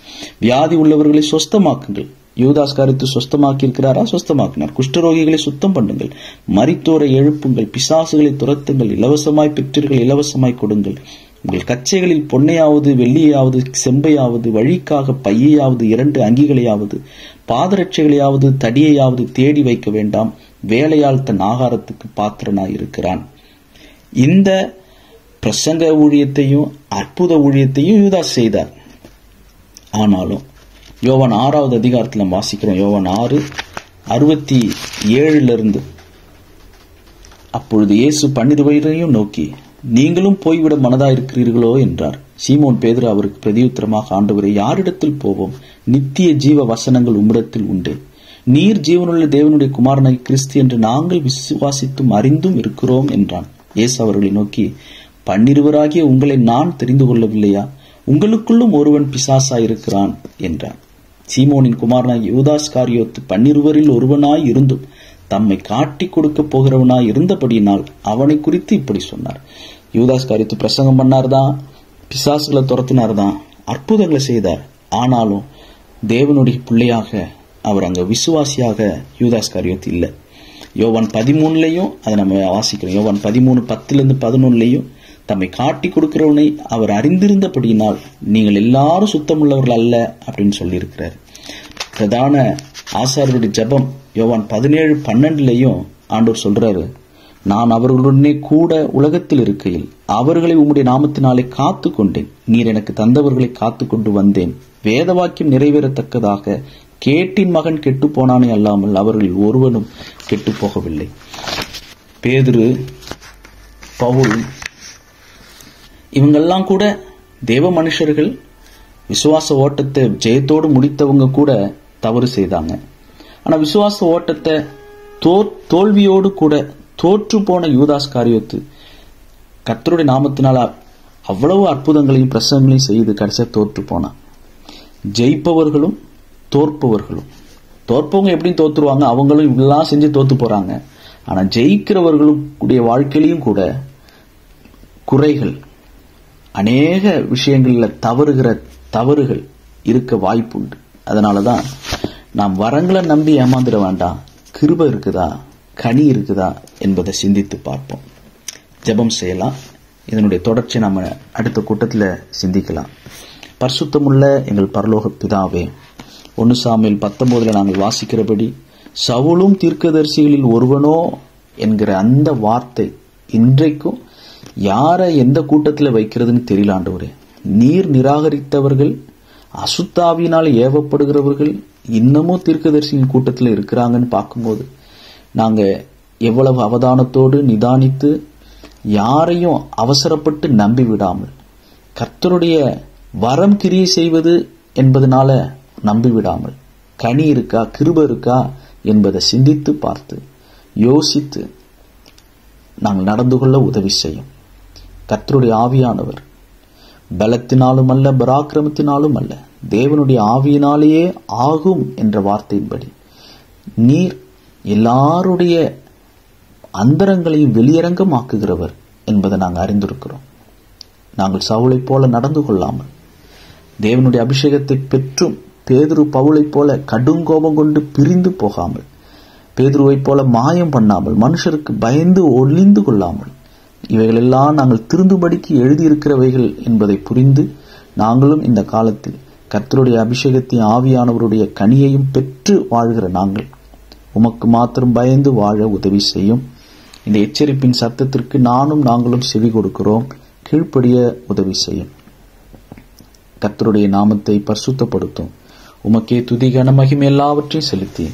A: வியாதி உள்ளவர்களை சொஸ்தமாக்குங்கள். யூதாஸ் காரியத்தை சொஸ்தமாக்கி இருக்கிறாரா? சொஸ்தமாக்கினார். குஷ்டரோகிகளை சுத்தம் பண்ணுங்கள், மரித்தோரை எழுப்புங்கள், பிசாசுகளை துரத்துங்கள், இலவசமாய் பெற்றீர்கள் இலவசமாய் கொடுங்கள். உங்கள் கச்சைகளில் பொன்னையாவது வெள்ளியாவது செம்பையாவது, வழிக்காக பையையாவது 2 அங்கிகளையாவது பாதரட்சைகளையாவது தடியையாவது தேடி வைக்க வேண்டாம், வேலையால் தன் ஆகாரத்துக்கு பாத்திரனாய் இருக்கிறான். இந்த பிரசங்க ஊழியத்தையும் அற்புத ஊழியத்தையும் யூதாஸ் செய்தார். ஆனாலும் யோவான் 6வது அதிகாரத்தில் நம்ம வாசிக்கிறோம். யோவான் 6:67 அப்பொழுது இயேசு 12 பேரையும் நோக்கி, நீங்களும் போய்விட மனதாயிருக்கிறீர்களோ என்றார். சீமோன் பேதுரு அவருக்கு பிரதியுத்தரமாக, ஆண்டவரே, யாரிடத்தில் போவோம்? நித்திய ஜீவ வசனங்கள் உம்மிடத்தில் உண்டு. நீர் ஜீவனுள்ள தேவனுடைய குமாரனாய் கிறிஸ்து என்று நாங்கள் விசுவாசித்தும் அறிந்தும் இருக்கிறோம் என்றான். இயேசு அவர்களை நோக்கி, 12 உங்களை நான் தெரிந்து கொள்ளவில்லையா? உங்களுக்குள்ளும் ஒருவன் பிசாசாயிருக்கிறான் என்றார். சீமோனின் குமாரனாய் யூதாஸ்காரியோத்து 12 ஒருவனாய் இருந்தும் தம்மை காட்டி கொடுக்க போகிறவனாய் இருந்தபடியினால் அவனை குறித்து இப்படி சொன்னார். யூதாஸ்காரியோத்து பிரசங்கம் பண்ணார்தான், பிசாசுகளை துரத்தினார்தான், அற்புதங்களை செய்தார். ஆனாலும் தேவனுடைய பிள்ளையாக அவர் அங்க விசுவாசியாக யூதாஸ்காரியோத்து இல்லை. யோவான் 13 அதை நம்ம வாசிக்கிறோம். யோவான் 13:10-11 தம்மை காட்டி கொடுக்கிறவனை அவர் அறிந்திருந்தபடியினால் நீங்கள் எல்லாரும் சுத்தமுள்ளவர்கள் அல்ல அப்படின்னு சொல்லி இருக்கிறார். பிரதான ஆசாரியருடைய ஜெபம் யோவான் 17:12 ஆண்டவர் சொல்றாரு, நான் அவர்களுடனே கூட உலகத்தில் இருக்கையில் அவர்களை உம்முடைய நாமத்தினாலே காத்து கொண்டேன். நீர் எனக்கு தந்தவர்களை காத்து கொண்டு வந்தேன். வேத வாக்கியம் நிறைவேறத்தக்கதாக கேட்டின் மகன் கெட்டு போனானே அல்லாமல் அவர்கள் ஒருவனும் கெட்டு போகவில்லை. பேதுரு, பவுல் இவங்கெல்லாம் கூட தேவ மனுஷர்கள், விசுவாச ஓட்டத்தை ஜெயத்தோடு முடித்தவங்க கூட தவறு செய்தாங்க. ஆனா விசுவாச ஓட்டத்தை தோல்வியோடு கூட தோற்று போன யூதாஸ்காரியோத்து கர்த்தருடைய நாமத்தினால அவ்வளவு அற்புதங்களையும் பிரசங்கங்களையும் செய்து கடைசியா தோற்று போனான். ஜெயிப்பவர்களும் தோற்பவர்களும், தோற்பவங்க எப்படியும் தோத்துருவாங்க, அவங்களும் இப்படிலாம் செஞ்சு தோத்து போறாங்க. ஆனா ஜெயிக்கிறவர்களும் கூடிய வாழ்க்கையிலையும் கூட குறைகள், அநேக விஷயங்கள்ல தவறுகள் இருக்க வாய்ப்பு உண்டு. அதனாலதான் நாம் வரங்களை நம்பி ஏமாந்துட வேண்டாம். கிருபை இருக்குதா, கனி இருக்குதா என்பதை சிந்தித்து பார்ப்போம். ஜெபம் செய்யலாம். இதனுடைய தொடர்ச்சி நாம அடுத்த கூட்டத்தில் சிந்திக்கலாம். பரிசுத்தமுள்ள எங்கள் பரலோக பிதாவே, 1 சாமுவேல் 19 நாங்கள் வாசிக்கிறபடி சவுலும் தீர்க்கதரிசிகளில் ஒருவனோ என்கிற அந்த வார்த்தை இன்றைக்கும் யாரை எந்த கூட்டத்தில் வைக்கிறதுன்னு தெரியல. ஆண்டவரே, நீர் நிராகரித்தவர்கள், அசுத்தாவினால் ஏவப்படுகிறவர்கள் இன்னமும் தீர்க்கதரிசியின் கூட்டத்தில் இருக்கிறாங்கன்னு பார்க்கும்போது நாங்க எவ்வளவு அவதானத்தோடு நிதானித்து யாரையும் அவசரப்பட்டு நம்பி விடாமல், கர்த்தருடைய வரம் கிரியை செய்வது என்பதனால நம்பிவிடாமல், கனி இருக்கா கிருபை இருக்கா என்பதை சிந்தித்து பார்த்து யோசித்து நாங்கள் நடந்து கொள்ள உதவி செய்யும். கர்த்தருடைய ஆவியானவர் பலத்தினாலும் அல்ல, பராக்கிரமத்தினாலும் அல்ல, தேவனுடைய ஆவியினாலேயே ஆகும் என்ற வார்த்தையின்படி நீர் எல்லாருடைய அந்தரங்களையும் வெளியரங்கமாக்குகிறவர் என்பதை நாங்கள் அறிந்திருக்கிறோம். நாங்கள் சவுளை போல நடந்து கொள்ளாமல், தேவனுடைய அபிஷேகத்தை பெற்றும் பேதுரு பவுலை போல கடுங்கோபம் கொண்டு பிரிந்து போகாமல், பேதுருவை போல மாயம் பண்ணாமல், மனுஷருக்கு பயந்து ஒளிந்து கொள்ளாமல், இவைகளெல்லாம் நாங்கள் திருந்தும்படிக்கு எழுதியிருக்கிறவைகள் என்பதை புரிந்து நாங்களும் இந்த காலத்தில் கர்த்தருடைய அபிஷேகத்தையும் ஆவியானவருடைய கனியையும் பெற்று வாழ்கிற நாங்கள் உமக்கு மாத்திரம் பயந்து வாழ உதவி செய்யும். இந்த எச்சரிப்பின் சத்தத்திற்கு நாங்களும் செவி கொடுக்கிறோம். கீழ்ப்படிய உதவி செய்யும். கர்த்தருடைய நாமத்தை பரிசுத்தப்படுத்தும். உமக்கே துதி கன மகிமை எல்லாவற்றையும் செலுத்தி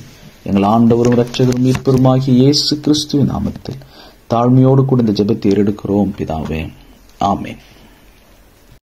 A: எங்கள் ஆண்டவரும் இரட்சகரும் மீட்பருமாகிய இயேசு கிறிஸ்துவின் நாமத்தில் தாழ்மையோடு கூட இந்த ஜெபத்தை ஏறெடுக்கிறோம் பிதாவே. ஆமென்.